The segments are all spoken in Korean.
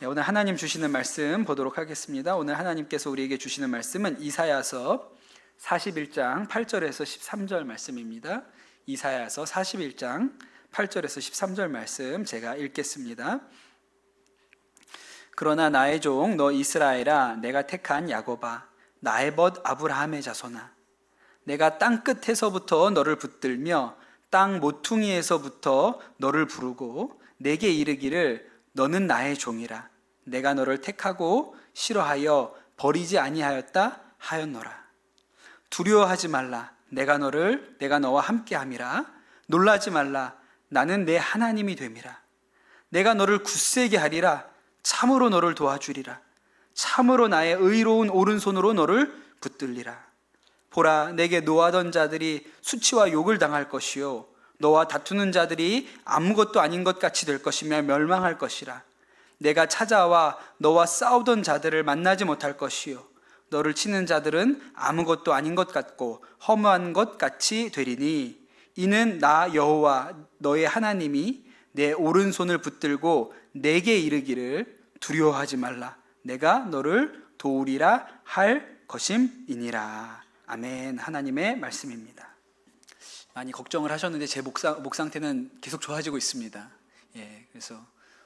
오늘 하나님 주시는 말씀 보도록 하겠습니다. 오늘 하나님께서 우리에게 주시는 말씀은 이사야서 41장 8절에서 13절 말씀입니다. 이사야서 41장 8절에서 13절 말씀 제가 읽겠습니다. 그러나 나의 종 너 이스라엘아, 내가 택한 야곱아, 나의 벗 아브라함의 자손아, 내가 땅 끝에서부터 너를 붙들며 땅 모퉁이에서부터 너를 부르고 내게 이르기를 너는 나의 종이라. 내가 너를 택하고 싫어하여 버리지 아니하였다 하였노라. 두려워하지 말라. 내가 너와 함께함이라. 놀라지 말라. 나는 내 하나님이 됨이라. 내가 너를 굳세게 하리라. 참으로 너를 도와주리라. 참으로 나의 의로운 오른손으로 너를 붙들리라. 보라, 내게 노하던 자들이 수치와 욕을 당할 것이요 너와 다투는 자들이 아무것도 아닌 것 같이 될 것이며 멸망할 것이라. 내가 찾아와 너와 싸우던 자들을 만나지 못할 것이요 너를 치는 자들은 아무것도 아닌 것 같고 허무한 것 같이 되리니, 이는 나 여호와 너의 하나님이 내 오른손을 붙들고 내게 이르기를 두려워하지 말라. 내가 너를 도우리라 할 것임이니라. 아멘. 하나님의 말씀입니다. 많이 걱정을 하셨는데 제 목 상태는 계속 좋아지고 있습니다. 그래서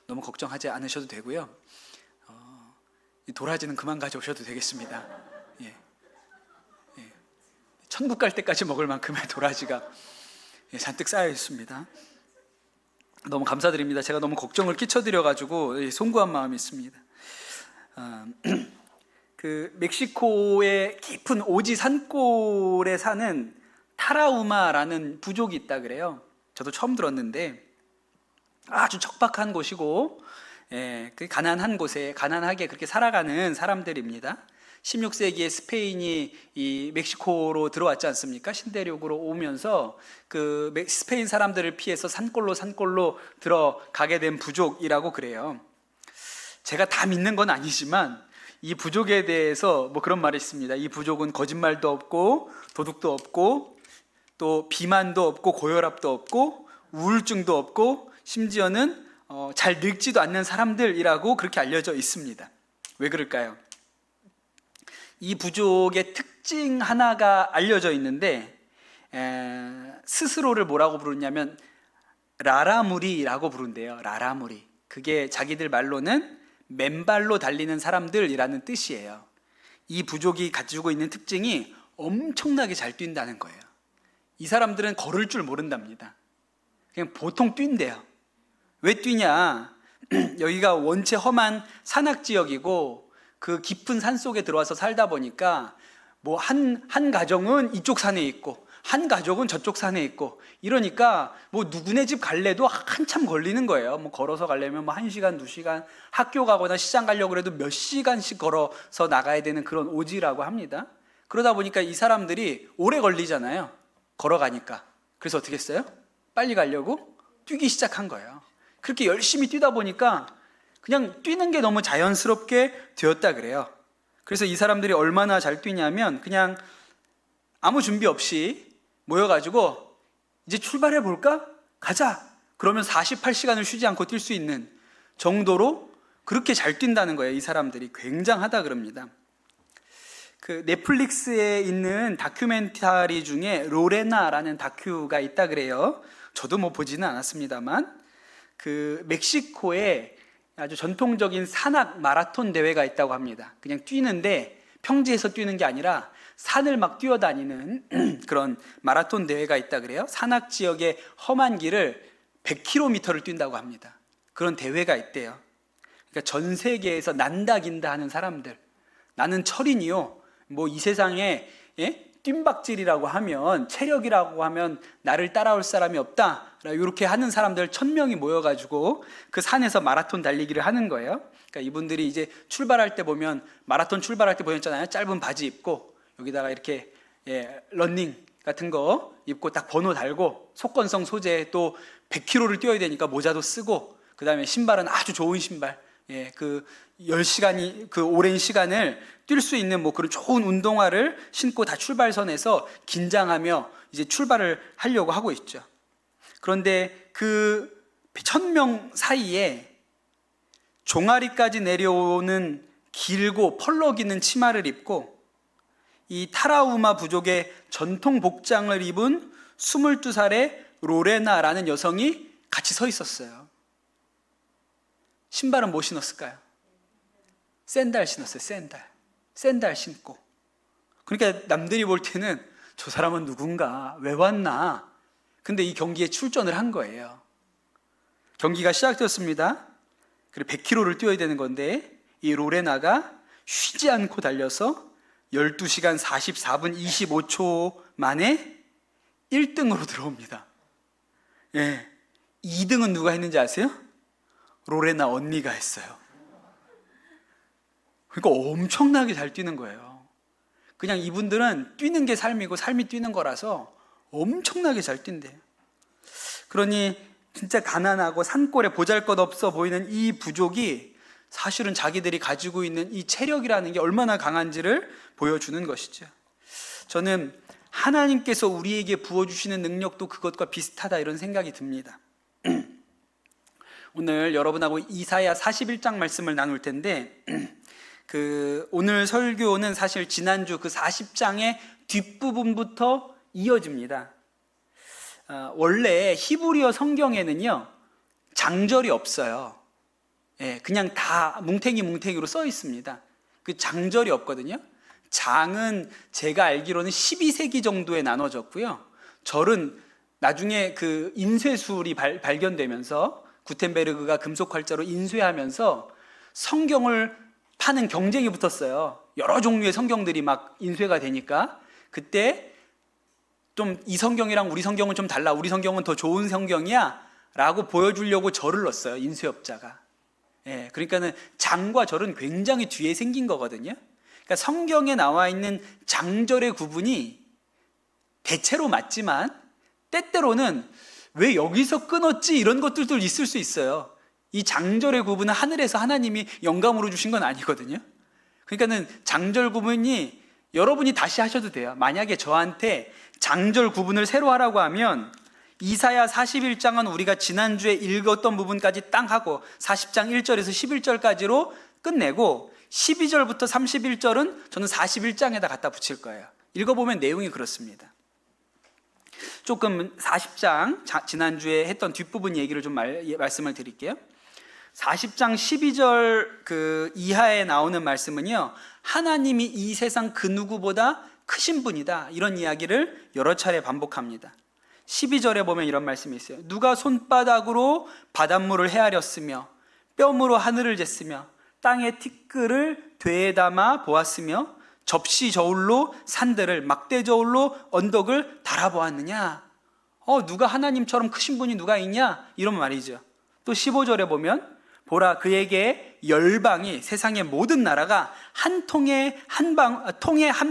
너무 걱정하지 않으셔도 되고요. 도라지는 그만 가져오셔도 되겠습니다. 천국 갈 때까지 먹을 만큼의 도라지가 잔뜩 쌓여 있습니다. 너무 감사드립니다. 제가 너무 걱정을 끼쳐드려가지고 송구한 마음이 있습니다. 그 멕시코의 깊은 오지 산골에 사는 타라우마라는 부족이 있다 그래요. 저도 처음 들었는데 아주 척박한 곳이고 그 가난한 곳에 가난하게 그렇게 살아가는 사람들입니다. 16세기에 스페인이 이 멕시코로 들어왔지 않습니까? 신대륙으로 오면서 그 스페인 사람들을 피해서 산골로 들어가게 된 부족이라고 그래요. 제가 다 믿는 건 아니지만 이 부족에 대해서 뭐 그런 말이 있습니다. 이 부족은 거짓말도 없고 도둑도 없고 또 비만도 없고 고혈압도 없고 우울증도 없고 심지어는 잘 늙지도 않는 사람들이라고 그렇게 알려져 있습니다. 왜 그럴까요? 이 부족의 특징 하나가 알려져 있는데 스스로를 뭐라고 부르냐면 라라무리라고 부른대요. 라라무리. 그게 자기들 말로는 맨발로 달리는 사람들이라는 뜻이에요. 이 부족이 가지고 있는 특징이 엄청나게 잘 뛴다는 거예요. 이 사람들은 걸을 줄 모른답니다. 그냥 보통 뛴대요. 왜 뛰냐? 여기가 원체 험한 산악지역이고 그 깊은 산 속에 들어와서 살다 보니까 뭐 한 가정은 이쪽 산에 있고 한 가족은 저쪽 산에 있고 이러니까 뭐 누구네 집 갈래도 한참 걸리는 거예요. 뭐 걸어서 가려면 뭐 1시간, 2시간, 학교 가거나 시장 가려고 해도 몇 시간씩 걸어서 나가야 되는 그런 오지라고 합니다. 그러다 보니까 이 사람들이 오래 걸리잖아요. 걸어가니까. 그래서 어떻게 했어요? 빨리 가려고 뛰기 시작한 거예요. 그렇게 열심히 뛰다 보니까 그냥 뛰는 게 너무 자연스럽게 되었다 그래요. 그래서 이 사람들이 얼마나 잘 뛰냐면 그냥 아무 준비 없이 모여가지고 이제 출발해 볼까? 가자! 그러면 48시간을 쉬지 않고 뛸 수 있는 정도로 그렇게 잘 뛴다는 거예요. 이 사람들이 굉장하다 그럽니다. 그 넷플릭스에 있는 다큐멘터리 중에 로레나라는 다큐가 있다 그래요. 저도 뭐 보지는 않았습니다만 그 멕시코에 아주 전통적인 산악 마라톤 대회가 있다고 합니다. 그냥 뛰는데 평지에서 뛰는 게 아니라 산을 막 뛰어다니는 그런 마라톤 대회가 있다 그래요. 산악 지역의 험한 길을 100km를 뛴다고 합니다. 그런 대회가 있대요. 그러니까 전 세계에서 난다 긴다 하는 사람들, 나는 철인이요, 뭐 이 세상에 뜀박질이라고 하면, 체력이라고 하면 나를 따라올 사람이 없다, 이렇게 하는 사람들 1000명이 모여가지고 그 산에서 마라톤 달리기를 하는 거예요. 그러니까 이분들이 이제 출발할 때 보면, 마라톤 출발할 때 보셨잖아요. 짧은 바지 입고 여기다가 이렇게 러닝 같은 거 입고 딱 번호 달고 속건성 소재, 또 100km를 뛰어야 되니까 모자도 쓰고, 그 다음에 신발은 아주 좋은 신발, 그 10시간이 그 오랜 시간을 뛸 수 있는 뭐 그런 좋은 운동화를 신고 다 출발선에서 긴장하며 이제 출발을 하려고 하고 있죠. 그런데 그 1000명 사이에 종아리까지 내려오는 길고 펄럭이는 치마를 입고 이 타라우마 부족의 전통 복장을 입은 22살의 로레나라는 여성이 같이 서 있었어요. 신발은 뭐 신었을까요? 샌들 신었어요. 샌들 신고. 그러니까 남들이 볼 때는 저 사람은 누군가, 왜 왔나? 근데 이 경기에 출전을 한 거예요. 경기가 시작되었습니다. 그리고 100km를 뛰어야 되는 건데 이 로레나가 쉬지 않고 달려서 12시간 44분 25초 만에 1등으로 들어옵니다. 예, 2등은 누가 했는지 아세요? 로레나 언니가 했어요. 그러니까 엄청나게 잘 뛰는 거예요. 그냥 이분들은 뛰는 게 삶이고 삶이 뛰는 거라서 엄청나게 잘 뛴대요. 그러니 진짜 가난하고 산골에 보잘것없어 보이는 이 부족이 사실은 자기들이 가지고 있는 이 체력이라는 게 얼마나 강한지를 보여주는 것이죠. 저는 하나님께서 우리에게 부어주시는 능력도 그것과 비슷하다 이런 생각이 듭니다. 오늘 여러분하고 이사야 41장 말씀을 나눌 텐데 오늘 설교는 사실 지난주 그 40장의 뒷부분부터 이어집니다. 원래 히브리어 성경에는요 장절이 없어요. 예, 그냥 다 뭉탱이로 써 있습니다. 그 장절이 없거든요. 장은 제가 알기로는 12세기 정도에 나눠졌고요. 절은 나중에 그 인쇄술이 발견되면서 구텐베르그가 금속 활자로 인쇄하면서 성경을 파는 경쟁이 붙었어요. 여러 종류의 성경들이 막 인쇄가 되니까 그때 좀 이 성경이랑 우리 성경은 좀 달라, 우리 성경은 더 좋은 성경이야 라고 보여주려고 절을 넣었어요, 인쇄업자가. 예, 그러니까는 장과 절은 굉장히 뒤에 생긴 거거든요. 그러니까 성경에 나와 있는 장절의 구분이 대체로 맞지만 때때로는 왜 여기서 끊었지 이런 것들도 있을 수 있어요. 이 장절의 구분은 하늘에서 하나님이 영감으로 주신 건 아니거든요. 그러니까는 장절 구분이 여러분이 다시 하셔도 돼요. 만약에 저한테 장절 구분을 새로 하라고 하면 이사야 41장은 우리가 지난주에 읽었던 부분까지 땅 하고 40장 1절에서 11절까지로 끝내고 12절부터 31절은 저는 41장에다 갖다 붙일 거예요. 읽어보면 내용이 그렇습니다. 조금 40장 지난주에 했던 뒷부분 얘기를 좀 말씀을 드릴게요. 40장 12절 이하에 나오는 말씀은요, 하나님이 이 세상 그 누구보다 크신 분이다 이런 이야기를 여러 차례 반복합니다. 12절에 보면 이런 말씀이 있어요. 누가 손바닥으로 바닷물을 헤아렸으며 뼘으로 하늘을 쟀으며 땅의 티끌을 되에 담아 보았으며 접시 저울로 산들을 막대 저울로 언덕을 달아보았느냐. 누가 하나님처럼 크신 분이 누가 있냐 이런 말이죠. 또 15절에 보면 보라 그에게 열방이 세상의 모든 나라가 통에 한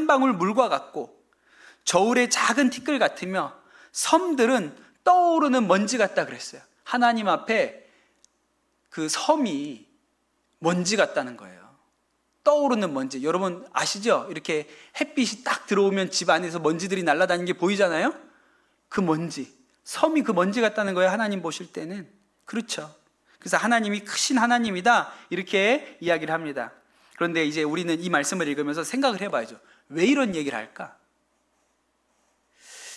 방울 물과 같고 저울의 작은 티끌 같으며 섬들은 떠오르는 먼지 같다 그랬어요. 하나님 앞에 그 섬이 먼지 같다는 거예요. 떠오르는 먼지. 여러분 아시죠? 이렇게 햇빛이 딱 들어오면 집 안에서 먼지들이 날아다니는 게 보이잖아요. 그 먼지, 섬이 그 먼지 같다는 거예요. 하나님 보실 때는. 그렇죠. 그래서 하나님이 크신 하나님이다 이렇게 이야기를 합니다. 그런데 이제 우리는 이 말씀을 읽으면서 생각을 해봐야죠. 왜 이런 얘기를 할까?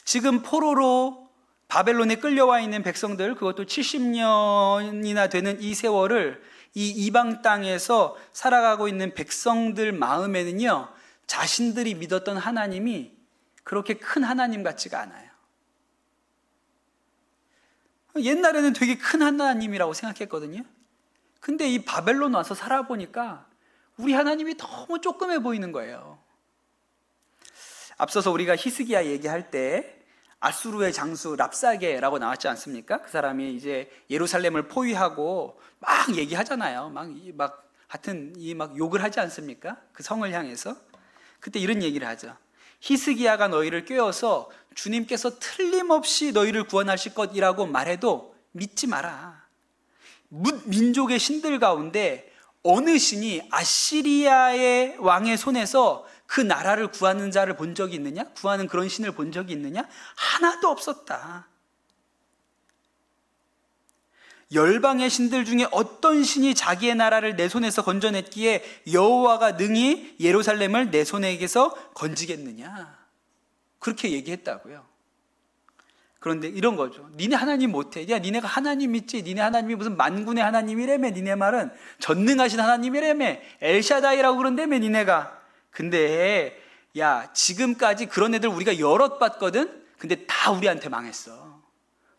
지금 포로로 바벨론에 끌려와 있는 백성들, 그것도 70년이나 되는 이 세월을 이 이방 땅에서 살아가고 있는 백성들 마음에는요, 자신들이 믿었던 하나님이 그렇게 큰 하나님 같지가 않아요. 옛날에는 되게 큰 하나님이라고 생각했거든요. 근데 이 바벨론 와서 살아보니까 우리 하나님이 너무 조그매 보이는 거예요. 앞서서 우리가 히스기야 얘기할 때 아수르의 장수 랍사게라고 나왔지 않습니까? 그 사람이 이제 예루살렘을 포위하고 막 얘기하잖아요. 하여튼 막 욕을 하지 않습니까? 그 성을 향해서. 그때 이런 얘기를 하죠. 히스기야가 너희를 꾀어서 주님께서 틀림없이 너희를 구원하실 것이라고 말해도 믿지 마라. 민족의 신들 가운데 어느 신이 아시리아의 왕의 손에서 그 나라를 구하는 자를 본 적이 있느냐? 구하는 그런 신을 본 적이 있느냐? 하나도 없었다. 열방의 신들 중에 어떤 신이 자기의 나라를 내 손에서 건져냈기에 여호와가 능히 예루살렘을 내 손에게서 건지겠느냐, 그렇게 얘기했다고요. 그런데 이런 거죠. 니네 하나님 못해. 야, 니네가 하나님 믿지? 니네 하나님이 무슨 만군의 하나님이라며. 니네 말은 전능하신 하나님이라며. 엘샤다이라고 그런다며 니네가. 근데 야, 지금까지 그런 애들 우리가 여럿 봤거든. 근데 다 우리한테 망했어.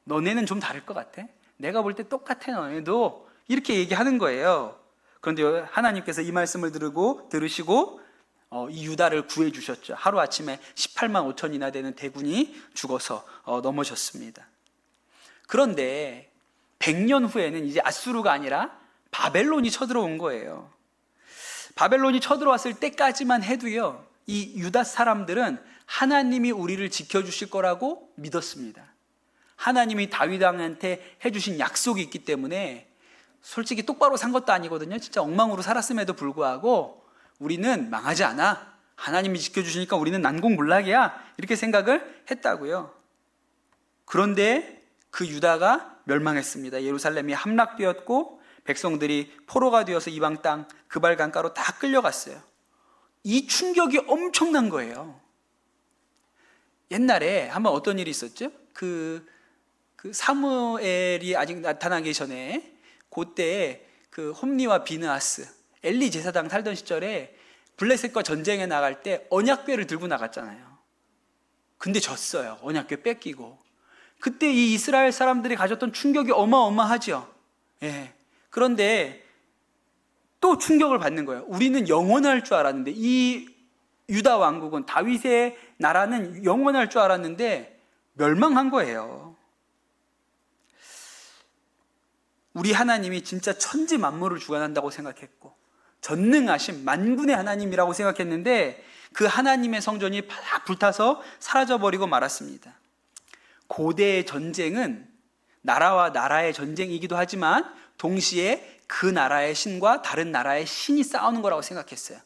너네는 좀 다를 것 같아. 내가 볼 때 똑같아. 너네도. 이렇게 얘기하는 거예요. 그런데 하나님께서 이 말씀을 들으시고 이 유다를 구해 주셨죠. 하루아침에 18만 5천이나 되는 대군이 죽어서 넘어졌습니다. 그런데 100년 후에는 이제 아수르가 아니라 바벨론이 쳐들어온 거예요. 바벨론이 쳐들어왔을 때까지만 해도요, 이 유다 사람들은 하나님이 우리를 지켜주실 거라고 믿었습니다. 하나님이 다윗 왕한테 해주신 약속이 있기 때문에 솔직히 똑바로 산 것도 아니거든요. 진짜 엉망으로 살았음에도 불구하고 우리는 망하지 않아. 하나님이 지켜주시니까 우리는 난공불락이야. 이렇게 생각을 했다고요. 그런데 그 유다가 멸망했습니다. 예루살렘이 함락되었고 백성들이 포로가 되어서 이방 땅 그발 강가로 다 끌려갔어요. 이 충격이 엄청난 거예요. 옛날에 한번 어떤 일이 있었죠? 그 사무엘이 아직 나타나기 전에 그때 그 홈리와 비느하스, 엘리 제사장 살던 시절에 블레셋과 전쟁에 나갈 때 언약궤를 들고 나갔잖아요. 근데 졌어요. 언약궤 뺏기고. 그때 이 이스라엘 사람들이 가졌던 충격이 어마어마하죠. 예. 그런데 또 충격을 받는 거예요. 우리는 영원할 줄 알았는데, 이 유다 왕국은, 다윗의 나라는 영원할 줄 알았는데 멸망한 거예요. 우리 하나님이 진짜 천지 만물을 주관한다고 생각했고 전능하신 만군의 하나님이라고 생각했는데 그 하나님의 성전이 다 불타서 사라져버리고 말았습니다. 고대의 전쟁은 나라와 나라의 전쟁이기도 하지만 동시에 그 나라의 신과 다른 나라의 신이 싸우는 거라고 생각했어요.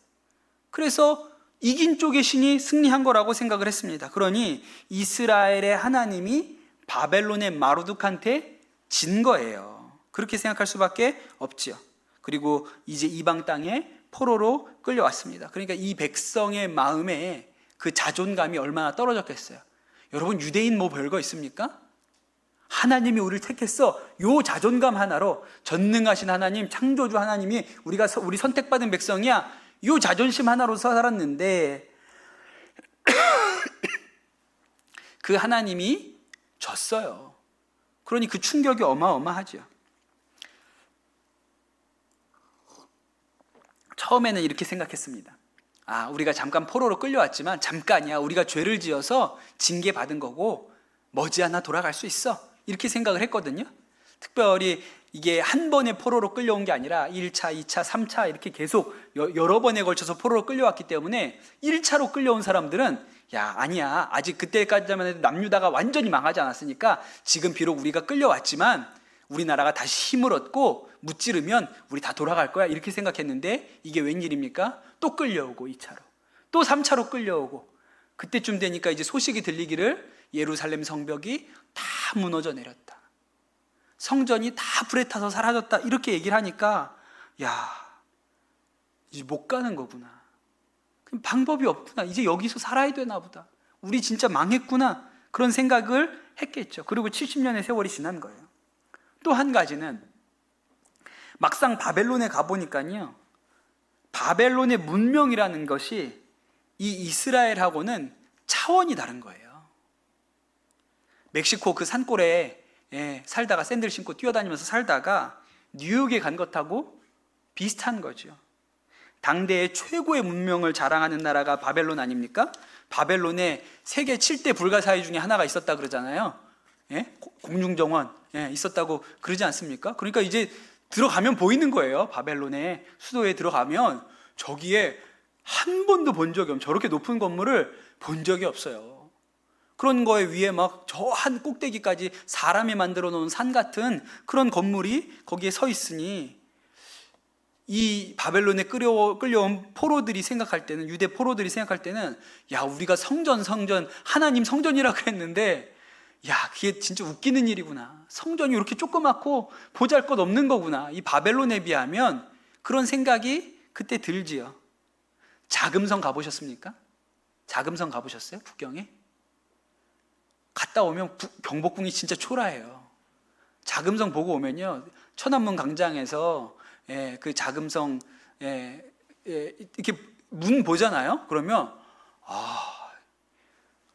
그래서 이긴 쪽의 신이 승리한 거라고 생각을 했습니다. 그러니 이스라엘의 하나님이 바벨론의 마루둑한테 진 거예요. 그렇게 생각할 수밖에 없지요. 그리고 이제 이방 땅에 포로로 끌려왔습니다. 그러니까 이 백성의 마음에 그 자존감이 얼마나 떨어졌겠어요. 여러분, 유대인 뭐 별거 있습니까? 하나님이 우리를 택했어. 요 자존감 하나로, 전능하신 하나님, 창조주 하나님이 우리 선택받은 백성이야, 요 자존심 하나로 살았는데 그 하나님이 졌어요. 그러니 그 충격이 어마어마하죠. 처음에는 이렇게 생각했습니다. 아, 우리가 잠깐 포로로 끌려왔지만 잠깐이야. 우리가 죄를 지어서 징계받은 거고 머지않아 돌아갈 수 있어. 이렇게 생각을 했거든요. 특별히 이게 한 번에 포로로 끌려온 게 아니라 1차, 2차, 3차 이렇게 계속 여러 번에 걸쳐서 포로로 끌려왔기 때문에 1차로 끌려온 사람들은 야, 아니야. 아직 그때까지만 해도 남유다가 완전히 망하지 않았으니까 지금 비록 우리가 끌려왔지만 우리나라가 다시 힘을 얻고 무찌르면 우리 다 돌아갈 거야. 이렇게 생각했는데 이게 웬일입니까? 또 끌려오고 2차로. 또 3차로 끌려오고. 그때쯤 되니까 이제 소식이 들리기를 예루살렘 성벽이 다 무너져 내렸다. 성전이 다 불에 타서 사라졌다. 이렇게 얘기를 하니까 야, 이제 못 가는 거구나. 그럼 방법이 없구나. 이제 여기서 살아야 되나 보다. 우리 진짜 망했구나. 그런 생각을 했겠죠. 그리고 70년의 세월이 지난 거예요. 또 한 가지는 막상 바벨론에 가보니까요, 바벨론의 문명이라는 것이 이 이스라엘하고는 차원이 다른 거예요. 멕시코 그 산골에 살다가 샌들 신고 뛰어다니면서 살다가 뉴욕에 간 것하고 비슷한 거죠. 당대의 최고의 문명을 자랑하는 나라가 바벨론 아닙니까? 바벨론에 세계 7대 불가사의 중에 하나가 있었다 그러잖아요. 공중정원 있었다고 그러지 않습니까? 그러니까 이제 들어가면 보이는 거예요. 바벨론의 수도에 들어가면 저기에 한 번도 본 적이 없는, 저렇게 높은 건물을 본 적이 없어요. 그런 거에 위에 막 저 한 꼭대기까지 사람이 만들어 놓은 산 같은 그런 건물이 거기에 서 있으니 이 바벨론에 끌려온 포로들이 생각할 때는, 유대 포로들이 생각할 때는 야, 우리가 성전 하나님 성전이라 그랬는데 야, 그게 진짜 웃기는 일이구나. 성전이 이렇게 조그맣고 보잘것없는 거구나. 이 바벨론에 비하면 그런 생각이 그때 들지요. 자금성 가보셨습니까? 자금성 가보셨어요? 북경에? 갔다 오면 경복궁이 진짜 초라해요. 자금성 보고 오면요, 천안문 광장에서 그 자금성 이렇게 문 보잖아요. 그러면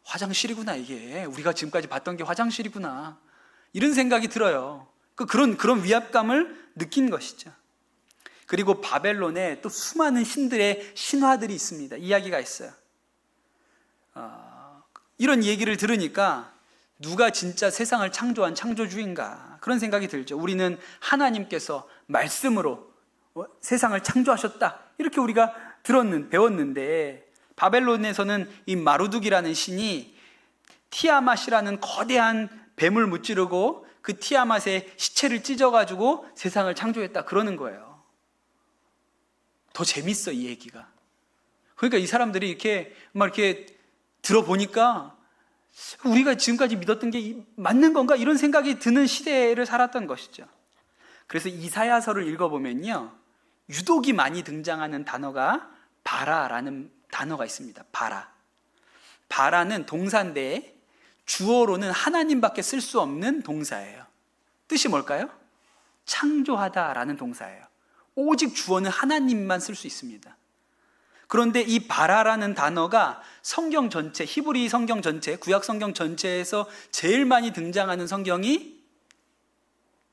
화장실이구나, 이게 우리가 지금까지 봤던 게 화장실이구나, 이런 생각이 들어요. 그런 위압감을 느낀 것이죠. 그리고 바벨론에 또 수많은 신들의 신화들이 있습니다. 이야기가 있어요. 이런 얘기를 들으니까 누가 진짜 세상을 창조한 창조주인가, 그런 생각이 들죠. 우리는 하나님께서 말씀으로 세상을 창조하셨다, 이렇게 우리가 배웠는데, 바벨론에서는 이 마루둑이라는 신이 티아맛이라는 거대한 뱀을 무찌르고 그 티아맛의 시체를 찢어가지고 세상을 창조했다, 그러는 거예요. 더 재밌어, 이 얘기가. 그러니까 이 사람들이 이렇게 들어보니까 우리가 지금까지 믿었던 게 맞는 건가, 이런 생각이 드는 시대를 살았던 것이죠. 그래서 이사야서를 읽어보면요, 유독이 많이 등장하는 단어가 바라라는 단어가 있습니다. 바라는 동사인데 주어로는 하나님밖에 쓸 수 없는 동사예요. 뜻이 뭘까요? 창조하다라는 동사예요. 오직 주어는 하나님만 쓸 수 있습니다. 그런데 이 바라라는 단어가 성경 전체, 히브리 성경 전체, 구약 성경 전체에서 제일 많이 등장하는 성경이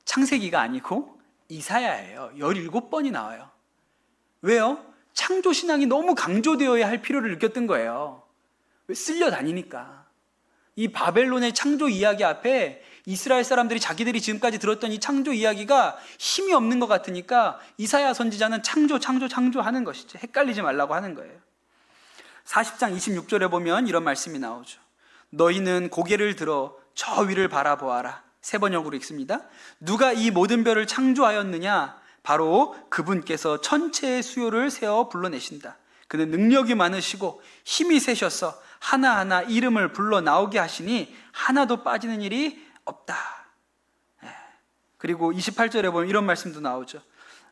창세기가 아니고 이사야예요. 17번이 나와요. 왜요? 창조신앙이 너무 강조되어야 할 필요를 느꼈던 거예요. 왜? 쓸려다니니까. 이 바벨론의 창조 이야기 앞에 이스라엘 사람들이 자기들이 지금까지 들었던 이 창조 이야기가 힘이 없는 것 같으니까 이사야 선지자는 창조하는 것이죠. 헷갈리지 말라고 하는 거예요. 40장 26절에 보면 이런 말씀이 나오죠. 너희는 고개를 들어 저 위를 바라보아라. 세 번역으로 읽습니다. 누가 이 모든 별을 창조하였느냐? 바로 그분께서 천체의 수요를 세어 불러내신다. 그는 능력이 많으시고 힘이 세셔서 하나하나 이름을 불러 나오게 하시니 하나도 빠지는 일이 없다. 그리고 28절에 보면 이런 말씀도 나오죠.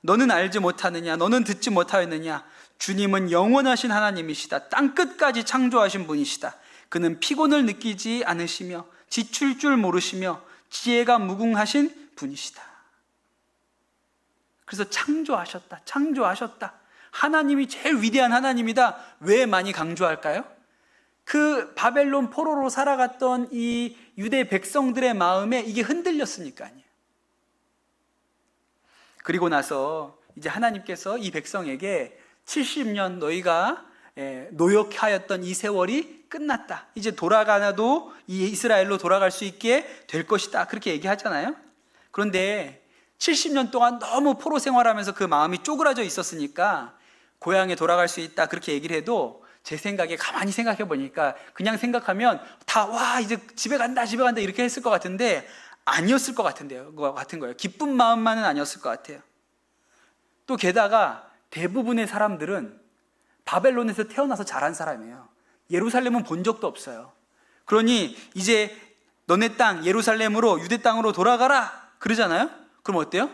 너는 알지 못하느냐? 너는 듣지 못하였느냐? 주님은 영원하신 하나님이시다. 땅끝까지 창조하신 분이시다. 그는 피곤을 느끼지 않으시며 지칠 줄 모르시며 지혜가 무궁하신 분이시다. 그래서 창조하셨다. 하나님이 제일 위대한 하나님이다. 왜 많이 강조할까요? 그 바벨론 포로로 살아갔던 이 유대 백성들의 마음에 이게 흔들렸으니까요. 그리고 나서 이제 하나님께서 이 백성에게 70년 너희가 노역하였던 이 세월이 끝났다. 이제 돌아가나도 이 이스라엘로 돌아갈 수 있게 될 것이다. 그렇게 얘기하잖아요. 그런데 70년 동안 너무 포로 생활하면서 그 마음이 쪼그라져 있었으니까 고향에 돌아갈 수 있다, 그렇게 얘기를 해도 제 생각에 가만히 생각해 보니까 그냥 생각하면 다 이제 집에 간다 이렇게 했을 것 같은데 아니었을 것 같은 거예요. 기쁜 마음만은 아니었을 것 같아요. 또 게다가 대부분의 사람들은 바벨론에서 태어나서 자란 사람이에요. 예루살렘은 본 적도 없어요. 그러니 이제 너네 땅 예루살렘으로, 유대 땅으로 돌아가라 그러잖아요. 그럼 어때요?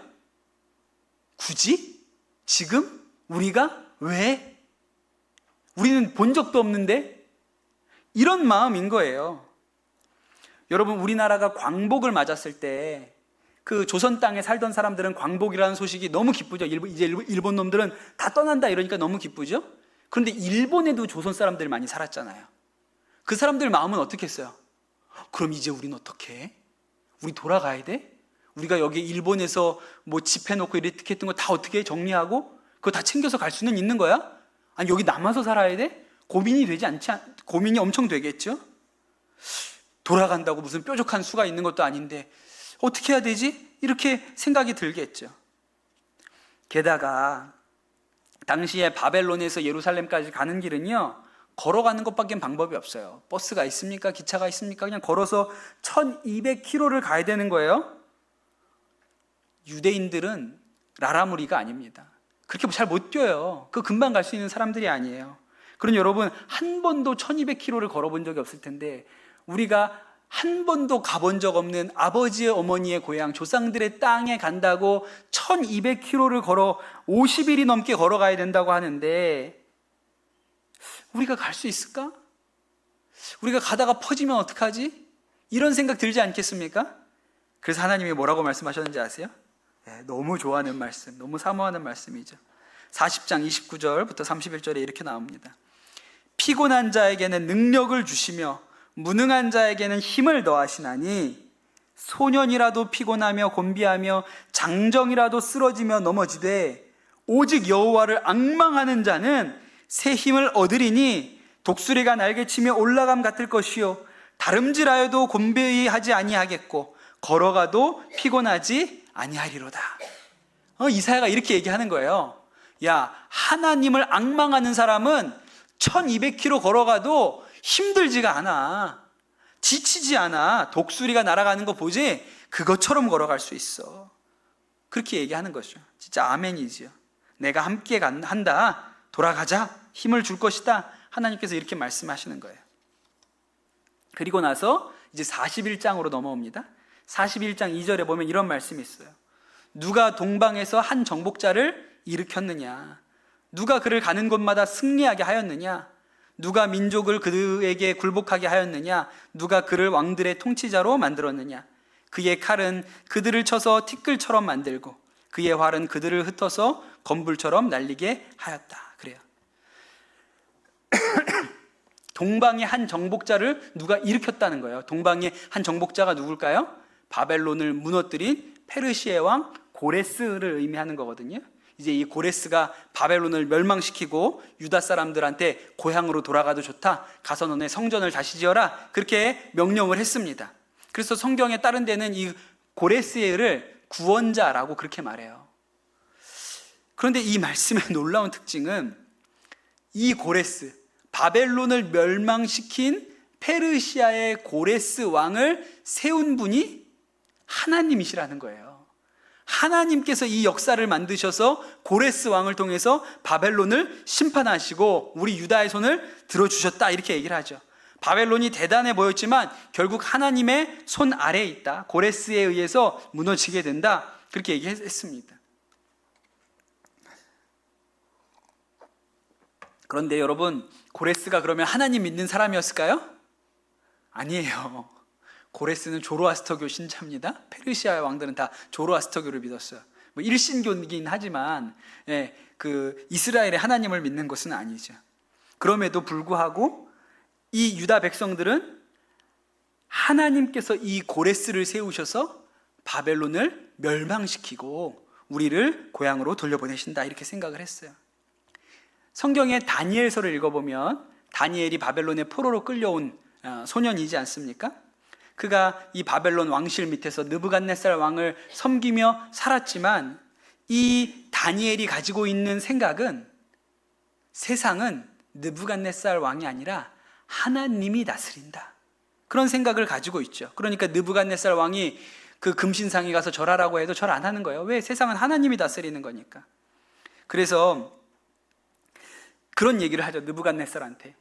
굳이? 지금? 우리가? 왜? 우리는 본 적도 없는데? 이런 마음인 거예요. 여러분, 우리나라가 광복을 맞았을 때 그 조선 땅에 살던 사람들은 광복이라는 소식이 너무 기쁘죠. 이제 일본 놈들은 다 떠난다 이러니까 너무 기쁘죠. 그런데 일본에도 조선 사람들이 많이 살았잖아요. 그 사람들 마음은 어떻게 했어요? 그럼 이제 우리는 어떻게 해? 우리 돌아가야 돼? 우리가 여기 일본에서 뭐 집해놓고 이렇게 했던 거 다 어떻게 정리하고 그거 다 챙겨서 갈 수는 있는 거야? 아니 여기 남아서 살아야 돼? 고민이 엄청 되겠죠? 돌아간다고 무슨 뾰족한 수가 있는 것도 아닌데 어떻게 해야 되지? 이렇게 생각이 들겠죠. 게다가 당시에 바벨론에서 예루살렘까지 가는 길은요, 걸어가는 것밖에 방법이 없어요. 버스가 있습니까? 기차가 있습니까? 그냥 걸어서 1200km를 가야 되는 거예요. 유대인들은 라라무리가 아닙니다. 그렇게 잘 못 뛰어요. 그 금방 갈 수 있는 사람들이 아니에요. 그럼 여러분, 한 번도 1200km를 걸어본 적이 없을 텐데 우리가 한 번도 가본 적 없는 아버지의 어머니의 고향 조상들의 땅에 간다고 1200km를 걸어 50일이 넘게 걸어가야 된다고 하는데 우리가 갈 수 있을까? 우리가 가다가 퍼지면 어떡하지? 이런 생각 들지 않겠습니까? 그래서 하나님이 뭐라고 말씀하셨는지 아세요? 너무 좋아하는 말씀, 너무 사모하는 말씀이죠. 40장 29절부터 31절에 이렇게 나옵니다. 피곤한 자에게는 능력을 주시며 무능한 자에게는 힘을 더하시나니 소년이라도 피곤하며 곤비하며 장정이라도 쓰러지며 넘어지되 오직 여호와를 앙망하는 자는 새 힘을 얻으리니 독수리가 날개치며 올라감 같을 것이요 다름질하여도 곤비하지 아니하겠고 걸어가도 피곤하지 아니하리로다. 이사야가 이렇게 얘기하는 거예요. 야, 하나님을 앙망하는 사람은 1200km 걸어가도 힘들지가 않아. 지치지 않아. 독수리가 날아가는 거 보지? 그것처럼 걸어갈 수 있어. 그렇게 얘기하는 거죠. 진짜 아멘이지요. 내가 함께 한다. 돌아가자. 힘을 줄 것이다. 하나님께서 이렇게 말씀하시는 거예요. 그리고 나서 이제 41장으로 넘어옵니다. 41장 2절에 보면 이런 말씀이 있어요. 누가 동방에서 한 정복자를 일으켰느냐? 누가 그를 가는 곳마다 승리하게 하였느냐? 누가 민족을 그에게 굴복하게 하였느냐? 누가 그를 왕들의 통치자로 만들었느냐? 그의 칼은 그들을 쳐서 티끌처럼 만들고 그의 활은 그들을 흩어서 건불처럼 날리게 하였다. 그래요. 동방의 한 정복자를 누가 일으켰다는 거예요. 동방의 한 정복자가 누굴까요? 바벨론을 무너뜨린 페르시아의 왕 고레스를 의미하는 거거든요. 이제 이 고레스가 바벨론을 멸망시키고 유다 사람들한테 고향으로 돌아가도 좋다. 가서 너네 성전을 다시 지어라. 그렇게 명령을 했습니다. 그래서 성경에 따른 데는 이 고레스를 구원자라고 그렇게 말해요. 그런데 이 말씀의 놀라운 특징은 이 고레스, 바벨론을 멸망시킨 페르시아의 고레스 왕을 세운 분이 하나님이시라는 거예요. 하나님께서 이 역사를 만드셔서 고레스 왕을 통해서 바벨론을 심판하시고 우리 유다의 손을 들어주셨다, 이렇게 얘기를 하죠. 바벨론이 대단해 보였지만 결국 하나님의 손 아래에 있다. 고레스에 의해서 무너지게 된다. 그렇게 얘기했습니다. 그런데 여러분, 고레스가 그러면 하나님 믿는 사람이었을까요? 아니에요. 고레스는 조로아스터교 신자입니다. 페르시아의 왕들은 다 조로아스터교를 믿었어요. 뭐 일신교이긴 하지만 그 이스라엘의 하나님을 믿는 것은 아니죠. 그럼에도 불구하고 이 유다 백성들은 하나님께서 이 고레스를 세우셔서 바벨론을 멸망시키고 우리를 고향으로 돌려보내신다, 이렇게 생각을 했어요. 성경의 다니엘서를 읽어보면 다니엘이 바벨론의 포로로 끌려온 소년이지 않습니까? 그가 이 바벨론 왕실 밑에서 느부갓네살 왕을 섬기며 살았지만 이 다니엘이 가지고 있는 생각은 세상은 느부갓네살 왕이 아니라 하나님이 다스린다, 그런 생각을 가지고 있죠. 그러니까 느부갓네살 왕이 그 금신상에 가서 절하라고 해도 절 안 하는 거예요. 왜? 세상은 하나님이 다스리는 거니까. 그래서 그런 얘기를 하죠. 느부갓네살한테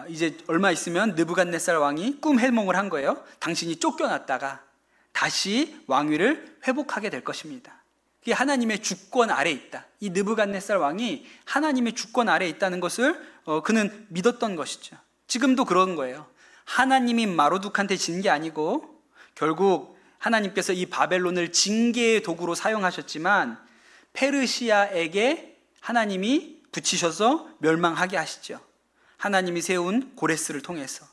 이제 얼마 있으면 느부갓네살 왕이 꿈 해몽을 한 거예요. 당신이 쫓겨났다가 다시 왕위를 회복하게 될 것입니다. 그게 하나님의 주권 아래에 있다. 이 느부갓네살 왕이 하나님의 주권 아래에 있다는 것을 그는 믿었던 것이죠. 지금도 그런 거예요. 하나님이 마로둑한테 진 게 아니고 결국 하나님께서 이 바벨론을 징계의 도구로 사용하셨지만 페르시아에게 하나님이 붙이셔서 멸망하게 하시죠. 하나님이 세운 고레스를 통해서.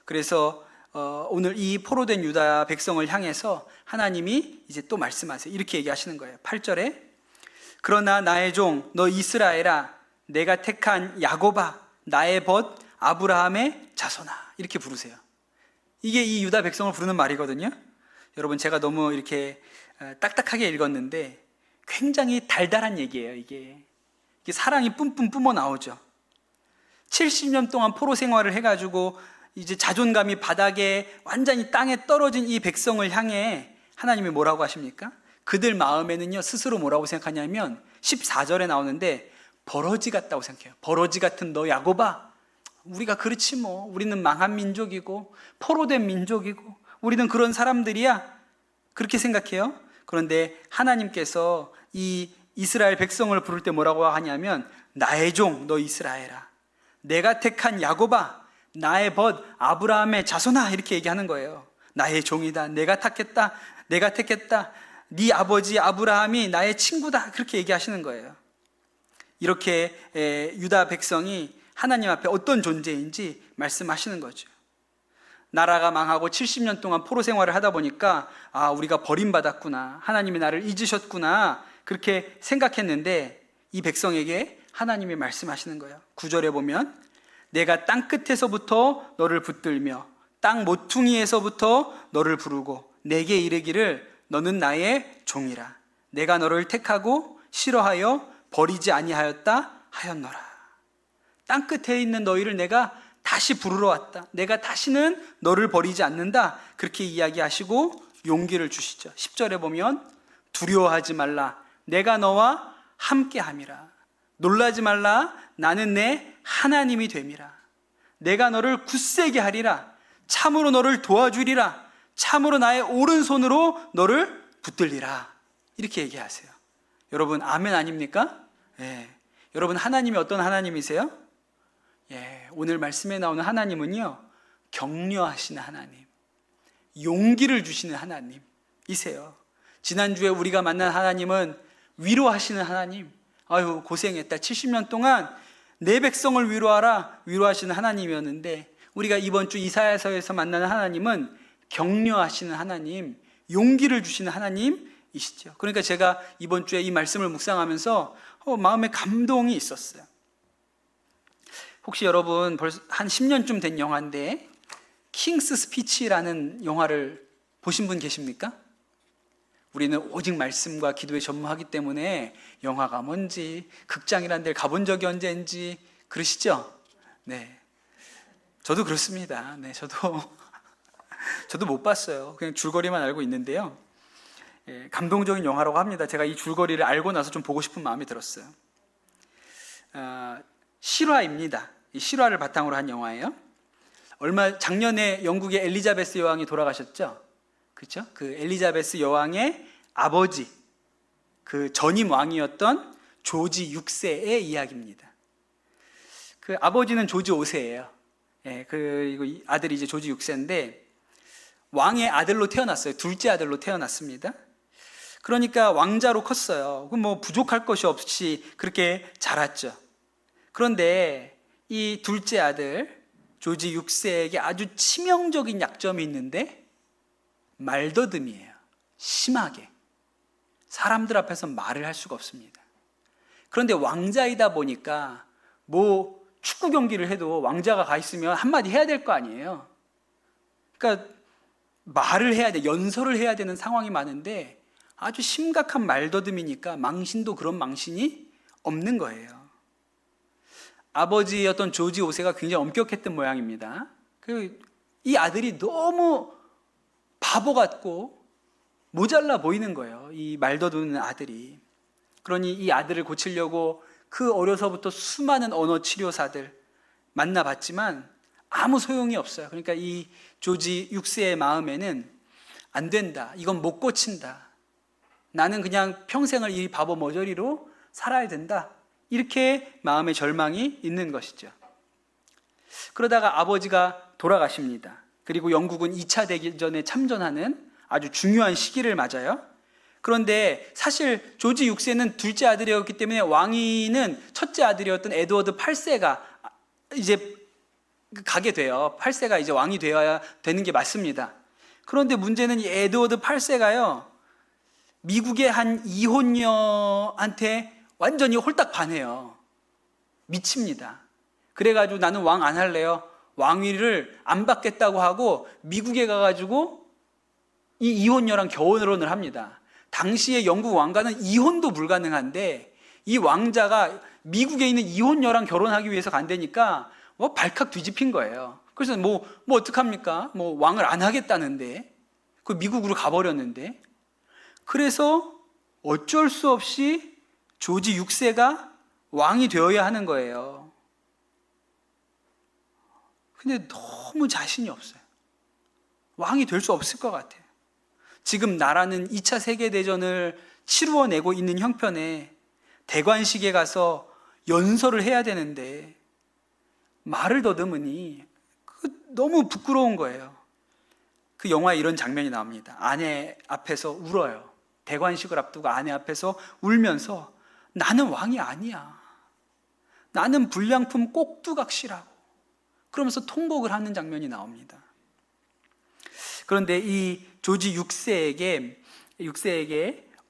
그래서 오늘 이 포로된 유다 백성을 향해서 하나님이 이제 또 말씀하세요. 이렇게 얘기하시는 거예요. 8절에 그러나 나의 종 너 이스라엘아, 내가 택한 야곱아, 나의 벗 아브라함의 자손아, 이렇게 부르세요. 이게 이 유다 백성을 부르는 말이거든요. 여러분, 제가 너무 이렇게 딱딱하게 읽었는데 굉장히 달달한 얘기예요. 이게 사랑이 뿜뿜 뿜어 나오죠. 70년 동안 포로 생활을 해가지고 이제 자존감이 바닥에 완전히 땅에 떨어진 이 백성을 향해 하나님이 뭐라고 하십니까? 그들 마음에는요, 스스로 뭐라고 생각하냐면 14절에 나오는데 버러지 같다고 생각해요. 버러지 같은 너 야곱아, 우리가 그렇지 뭐. 우리는 망한 민족이고 포로된 민족이고 우리는 그런 사람들이야. 그렇게 생각해요. 그런데 하나님께서 이 이스라엘 백성을 부를 때 뭐라고 하냐면 나의 종 너 이스라엘아, 내가 택한 야곱아, 나의 벗 아브라함의 자손아, 이렇게 얘기하는 거예요. 나의 종이다, 내가 택했다, 내가 택했다, 네 아버지 아브라함이 나의 친구다, 그렇게 얘기하시는 거예요. 이렇게 유다 백성이 하나님 앞에 어떤 존재인지 말씀하시는 거죠. 나라가 망하고 70년 동안 포로 생활을 하다 보니까 우리가 버림받았구나, 하나님이 나를 잊으셨구나, 그렇게 생각했는데 이 백성에게 하나님이 말씀하시는 거예요. 9절에 보면 내가 땅 끝에서부터 너를 붙들며 땅 모퉁이에서부터 너를 부르고 내게 이르기를 너는 나의 종이라. 내가 너를 택하고 싫어하여 버리지 아니하였다 하였노라. 땅 끝에 있는 너희를 내가 다시 부르러 왔다. 내가 다시는 너를 버리지 않는다. 그렇게 이야기하시고 용기를 주시죠. 10절에 보면 두려워하지 말라. 내가 너와 함께함이라. 놀라지 말라. 나는 내 하나님이 됨이라. 내가 너를 굳세게 하리라. 참으로 너를 도와주리라. 참으로 나의 오른손으로 너를 붙들리라. 이렇게 얘기하세요. 여러분 아멘 아닙니까? 예. 여러분 하나님이 어떤 하나님이세요? 예. 오늘 말씀에 나오는 하나님은요, 격려하시는 하나님, 용기를 주시는 하나님이세요. 지난주에 우리가 만난 하나님은 위로하시는 하나님, 아유 고생했다, 70년 동안 내 백성을 위로하라, 위로하시는 하나님이었는데 우리가 이번 주 이사야서에서 만나는 하나님은 격려하시는 하나님, 용기를 주시는 하나님이시죠. 그러니까 제가 이번 주에 이 말씀을 묵상하면서 마음에 감동이 있었어요. 혹시 여러분 벌써 한 10년쯤 된 영화인데 킹스 스피치라는 영화를 보신 분 계십니까? 우리는 오직 말씀과 기도에 전무하기 때문에 영화가 뭔지, 극장이라는 데를 가본 적이 언제인지 그러시죠? 네, 저도 그렇습니다. 네, 저도 못 봤어요. 그냥 줄거리만 알고 있는데요. 예, 감동적인 영화라고 합니다. 제가 이 줄거리를 알고 나서 좀 보고 싶은 마음이 들었어요. 실화입니다. 이 실화를 바탕으로 한 영화예요. 작년에 영국의 엘리자베스 여왕이 돌아가셨죠? 그렇죠? 그 엘리자베스 여왕의 아버지, 그 전임 왕이었던 조지 6세의 이야기입니다. 그 아버지는 조지 5세예요. 예, 그리고 아들이 이제 조지 6세인데 왕의 아들로 태어났어요. 둘째 아들로 태어났습니다. 그러니까 왕자로 컸어요. 그럼 뭐 부족할 것이 없이 그렇게 자랐죠. 그런데 이 둘째 아들 조지 6세에게 아주 치명적인 약점이 있는데 말더듬이에요. 심하게 사람들 앞에서 말을 할 수가 없습니다. 그런데 왕자이다 보니까 뭐 축구 경기를 해도 왕자가 가 있으면 한마디 해야 될 거 아니에요. 그러니까 말을 해야 돼, 연설을 해야 되는 상황이 많은데 아주 심각한 말더듬이니까 망신도 그런 망신이 없는 거예요. 아버지였던 조지 5세가 굉장히 엄격했던 모양입니다. 이 아들이 너무 바보 같고 모자라 보이는 거예요. 이 말더듬는 아들이. 그러니 이 아들을 고치려고 그 어려서부터 수많은 언어 치료사들 만나봤지만 아무 소용이 없어요. 그러니까 이 조지 6세의 마음에는 안 된다, 이건 못 고친다, 나는 그냥 평생을 이 바보 머저리로 살아야 된다, 이렇게 마음의 절망이 있는 것이죠. 그러다가 아버지가 돌아가십니다. 그리고 영국은 2차 대전에 참전하는 아주 중요한 시기를 맞아요. 그런데 사실 조지 6세는 둘째 아들이었기 때문에 왕위는 첫째 아들이었던 에드워드 8세가 이제 가게 돼요. 8세가 이제 왕이 되어야 되는 게 맞습니다. 그런데 문제는 이 에드워드 8세가요, 미국의 한 이혼녀한테 완전히 홀딱 반해요. 미칩니다. 그래가지고 나는 왕 안 할래요, 왕위를 안 받겠다고 하고 미국에 가가지고 이 이혼녀랑 결혼을 합니다. 당시에 영국 왕가는 이혼도 불가능한데 이 왕자가 미국에 있는 이혼녀랑 결혼하기 위해서 간다니까 발칵 뒤집힌 거예요. 그래서 뭐 어떡합니까? 뭐 왕을 안 하겠다는데, 그 미국으로 가버렸는데, 그래서 어쩔 수 없이 조지 6세가 왕이 되어야 하는 거예요. 근데 너무 자신이 없어요. 왕이 될 수 없을 것 같아요. 지금 나라는 2차 세계대전을 치루어내고 있는 형편에 대관식에 가서 연설을 해야 되는데 말을 더듬으니 너무 부끄러운 거예요. 그 영화에 이런 장면이 나옵니다. 아내 앞에서 울어요. 대관식을 앞두고 아내 앞에서 울면서 나는 왕이 아니야. 나는 불량품 꼭두각시라고. 그러면서 통곡을 하는 장면이 나옵니다. 그런데 이 조지 6세에게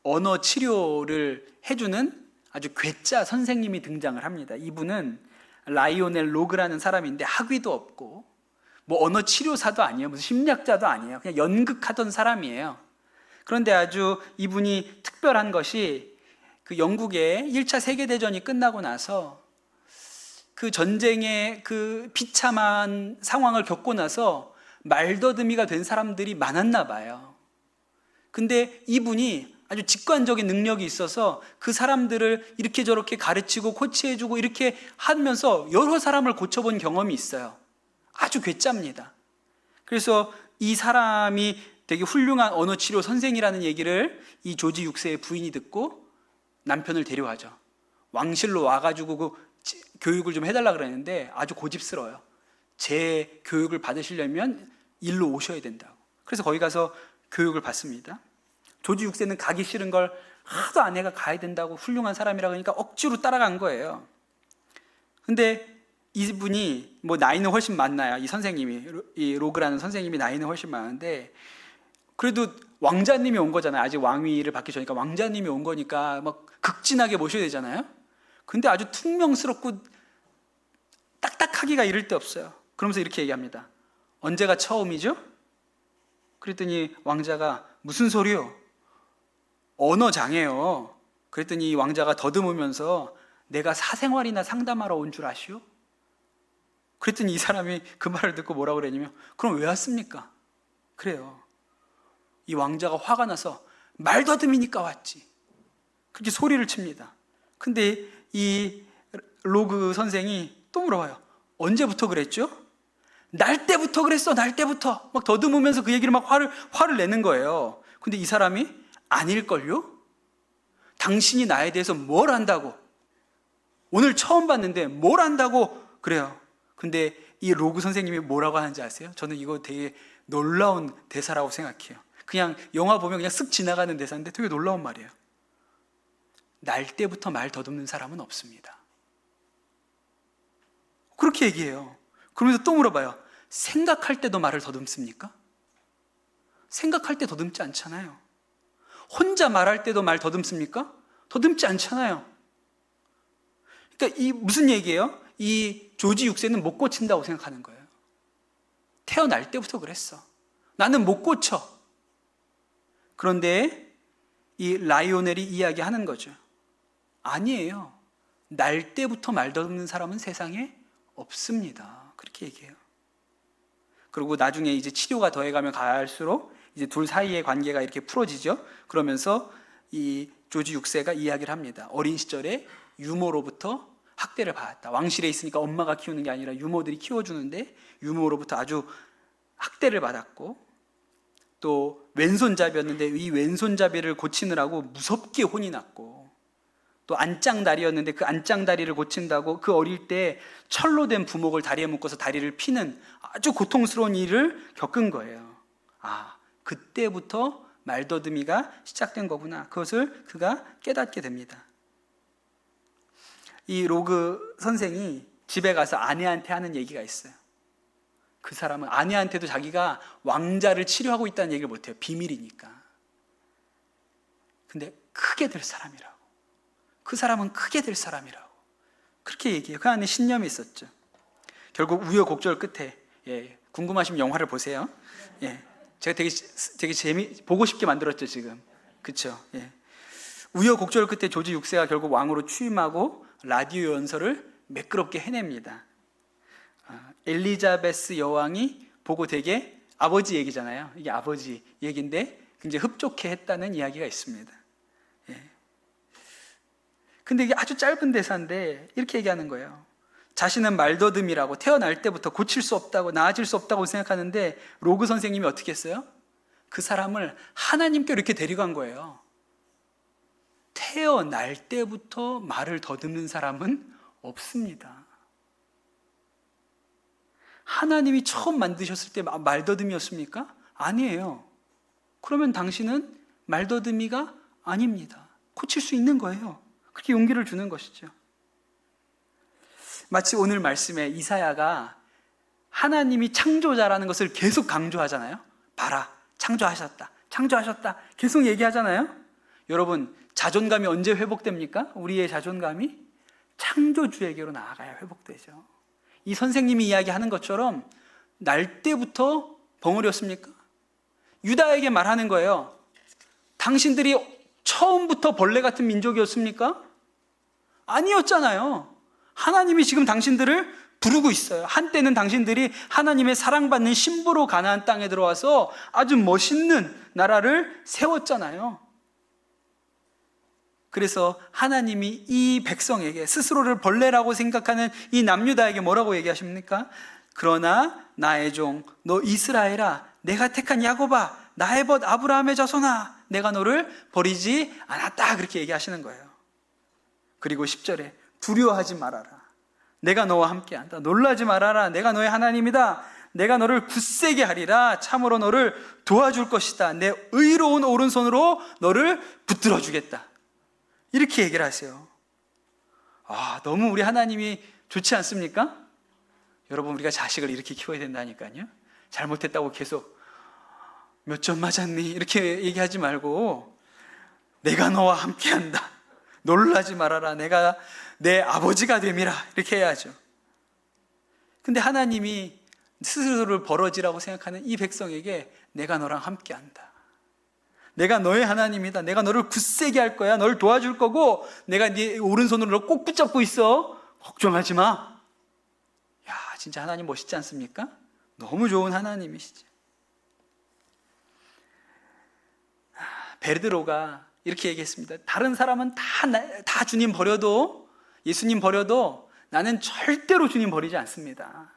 언어 치료를 해주는 아주 괴짜 선생님이 등장을 합니다. 이분은 라이오넬 로그라는 사람인데 학위도 없고 뭐 언어 치료사도 아니에요. 무슨 심리학자도 아니에요. 그냥 연극하던 사람이에요. 그런데 아주 이분이 특별한 것이 그 영국의 1차 세계대전이 끝나고 나서 그 전쟁의 그 비참한 상황을 겪고 나서 말더듬이가 된 사람들이 많았나 봐요. 근데 이분이 아주 직관적인 능력이 있어서 그 사람들을 이렇게 저렇게 가르치고 코치해주고 이렇게 하면서 여러 사람을 고쳐본 경험이 있어요. 아주 괴짜입니다. 그래서 이 사람이 되게 훌륭한 언어치료 선생이라는 얘기를 이 조지 6세의 부인이 듣고 남편을 데려가죠. 왕실로 와가지고 그 교육을 좀 해달라 그랬는데 아주 고집스러워요. 제 교육을 받으시려면 일로 오셔야 된다고. 그래서 거기 가서 교육을 받습니다. 조지 6세는 가기 싫은 걸 하도 아내가 가야 된다고 훌륭한 사람이라고 하니까 억지로 따라간 거예요. 근데 이분이 뭐 나이는 훨씬 많나요? 이 선생님이, 이 로그라는 선생님이 나이는 훨씬 많은데 그래도 왕자님이 온 거잖아요. 아직 왕위를 받기 전이니까 왕자님이 온 거니까 막 극진하게 모셔야 되잖아요. 근데 아주 퉁명스럽고 딱딱하기가 이를 데 없어요. 그러면서 이렇게 얘기합니다. 언제가 처음이죠? 그랬더니 왕자가 무슨 소리요? 언어장애요. 그랬더니 왕자가 더듬으면서 내가 사생활이나 상담하러 온 줄 아시오? 그랬더니 이 사람이 그 말을 듣고 뭐라고 그랬냐면 그럼 왜 왔습니까? 그래요. 이 왕자가 화가 나서 말 더듬이니까 왔지. 그렇게 소리를 칩니다. 근데 이 로그 선생이 또 물어봐요. 언제부터 그랬죠? 날 때부터 그랬어. 날 때부터. 막 더듬으면서 그 얘기를 막 화를 내는 거예요. 근데 이 사람이 아닐걸요? 당신이 나에 대해서 뭘 안다고? 오늘 처음 봤는데 뭘 안다고 그래요. 근데 이 로그 선생님이 뭐라고 하는지 아세요? 저는 이거 되게 놀라운 대사라고 생각해요. 그냥 영화 보면 그냥 쓱 지나가는 대사인데 되게 놀라운 말이에요. 날 때부터 말 더듬는 사람은 없습니다. 그렇게 얘기해요. 그러면서 또 물어봐요. 생각할 때도 말을 더듬습니까? 생각할 때 더듬지 않잖아요. 혼자 말할 때도 말 더듬습니까? 더듬지 않잖아요. 그러니까 이 무슨 얘기예요? 이 조지 6세는 못 고친다고 생각하는 거예요. 태어날 때부터 그랬어. 나는 못 고쳐. 그런데 이 라이오넬이 이야기하는 거죠. 아니에요. 날 때부터 말 더듬는 사람은 세상에 없습니다. 그렇게 얘기해요. 그리고 나중에 이제 치료가 더해가면 갈수록 이제 둘 사이의 관계가 이렇게 풀어지죠. 그러면서 이 조지 6세가 이야기를 합니다. 어린 시절에 유모로부터 학대를 받았다. 왕실에 있으니까 엄마가 키우는 게 아니라 유모들이 키워주는데 유모로부터 아주 학대를 받았고 또 왼손잡이였는데 이 왼손잡이를 고치느라고 무섭게 혼이 났고 또 안짱다리였는데 그 안짱다리를 고친다고 그 어릴 때 철로 된 부목을 다리에 묶어서 다리를 피는 아주 고통스러운 일을 겪은 거예요. 아, 그때부터 말더듬이가 시작된 거구나. 그것을 그가 깨닫게 됩니다. 이 로그 선생이 집에 가서 아내한테 하는 얘기가 있어요. 그 사람은 아내한테도 자기가 왕자를 치료하고 있다는 얘기를 못해요. 비밀이니까. 근데 크게 될 사람이라고. 그 사람은 크게 될 사람이라고. 그렇게 얘기해요. 그 안에 신념이 있었죠. 결국 우여곡절 끝에 궁금하시면 영화를 보세요. 제가 되게 보고 싶게 만들었죠 지금. 그렇죠? 우여곡절 끝에 조지 6세가 결국 왕으로 취임하고 라디오 연설을 매끄럽게 해냅니다. 엘리자베스 여왕이 보고 되게 아버지 얘기잖아요. 이게 아버지 얘기인데 굉장히 흡족해 했다는 이야기가 있습니다. 근데 이게 아주 짧은 대사인데 이렇게 얘기하는 거예요. 자신은 말더듬이라고, 태어날 때부터 고칠 수 없다고, 나아질 수 없다고 생각하는데 로그 선생님이 어떻게 했어요? 그 사람을 하나님께 이렇게 데려간 거예요. 태어날 때부터 말을 더듬는 사람은 없습니다. 하나님이 처음 만드셨을 때 말더듬이었습니까? 아니에요. 그러면 당신은 말더듬이가 아닙니다. 고칠 수 있는 거예요. 그렇게 용기를 주는 것이죠. 마치 오늘 말씀에 이사야가 하나님이 창조자라는 것을 계속 강조하잖아요. 봐라, 창조하셨다, 창조하셨다 계속 얘기하잖아요. 여러분, 자존감이 언제 회복됩니까? 우리의 자존감이 창조주에게로 나아가야 회복되죠. 이 선생님이 이야기하는 것처럼 날 때부터 벙어리였습니까? 유다에게 말하는 거예요. 당신들이 처음부터 벌레 같은 민족이었습니까? 아니었잖아요. 하나님이 지금 당신들을 부르고 있어요. 한때는 당신들이 하나님의 사랑받는 신부로 가나안 땅에 들어와서 아주 멋있는 나라를 세웠잖아요. 그래서 하나님이 이 백성에게, 스스로를 벌레라고 생각하는 이 남유다에게 뭐라고 얘기하십니까? 그러나 나의 종 너 이스라엘아, 내가 택한 야곱아, 나의 벗 아브라함의 자손아, 내가 너를 버리지 않았다, 그렇게 얘기하시는 거예요. 그리고 10절에 두려워하지 말아라, 내가 너와 함께한다. 놀라지 말아라, 내가 너의 하나님이다. 내가 너를 굳세게 하리라. 참으로 너를 도와줄 것이다. 내 의로운 오른손으로 너를 붙들어 주겠다. 이렇게 얘기를 하세요. 너무 우리 하나님이 좋지 않습니까? 여러분, 우리가 자식을 이렇게 키워야 된다니까요. 잘못했다고 계속 몇 점 맞았니? 이렇게 얘기하지 말고 내가 너와 함께한다. 놀라지 말아라. 내가 내 아버지가 됨이라. 이렇게 해야죠. 근데 하나님이 스스로를 버러지라고 생각하는 이 백성에게 내가 너랑 함께한다. 내가 너의 하나님이다. 내가 너를 굳세게 할 거야. 너를 도와줄 거고 내가 네 오른손으로 너 꼭 붙잡고 있어. 걱정하지 마. 야, 진짜 하나님 멋있지 않습니까? 너무 좋은 하나님이시죠. 베드로가 이렇게 얘기했습니다. 다른 사람은 다 주님 버려도, 예수님 버려도 나는 절대로 주님 버리지 않습니다.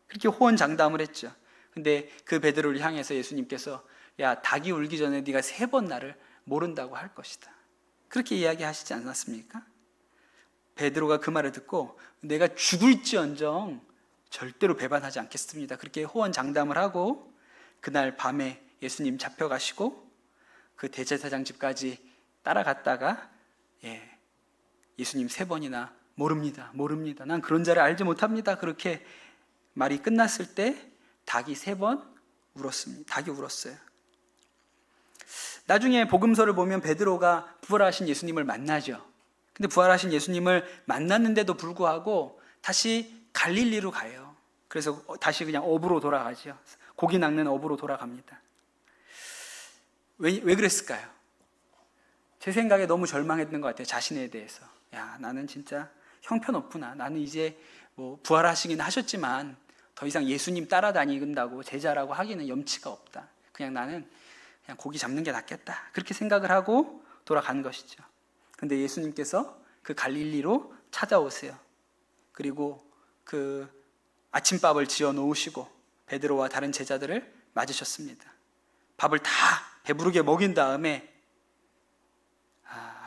그렇게 호언장담을 했죠. 근데 그 베드로를 향해서 예수님께서 야, 닭이 울기 전에 네가 3번 나를 모른다고 할 것이다, 그렇게 이야기하시지 않았습니까? 베드로가 그 말을 듣고 내가 죽을지언정 절대로 배반하지 않겠습니다, 그렇게 호언장담을 하고 그날 밤에 예수님 잡혀가시고 그 대제사장 집까지 따라갔다가 예수님 3번이나 모릅니다, 모릅니다, 난 그런 자를 알지 못합니다, 그렇게 말이 끝났을 때 닭이 3번 울었습니다. 닭이 울었어요. 나중에 복음서를 보면 베드로가 부활하신 예수님을 만나죠. 근데 부활하신 예수님을 만났는데도 불구하고 다시 갈릴리로 가요. 그래서 다시 그냥 업으로 돌아가죠. 고기 낚는 업으로 돌아갑니다. 왜 그랬을까요? 제 생각에 너무 절망했던 것 같아요. 자신에 대해서. 야, 나는 진짜 형편없구나. 나는 이제 뭐 부활하시긴 하셨지만 더 이상 예수님 따라다닌다고 제자라고 하기는 염치가 없다. 나는 그냥 고기 잡는 게 낫겠다, 그렇게 생각을 하고 돌아간 것이죠. 근데 예수님께서 그 갈릴리로 찾아오세요. 그리고 그 아침밥을 지어 놓으시고 베드로와 다른 제자들을 맞으셨습니다. 밥을 다 배부르게 먹인 다음에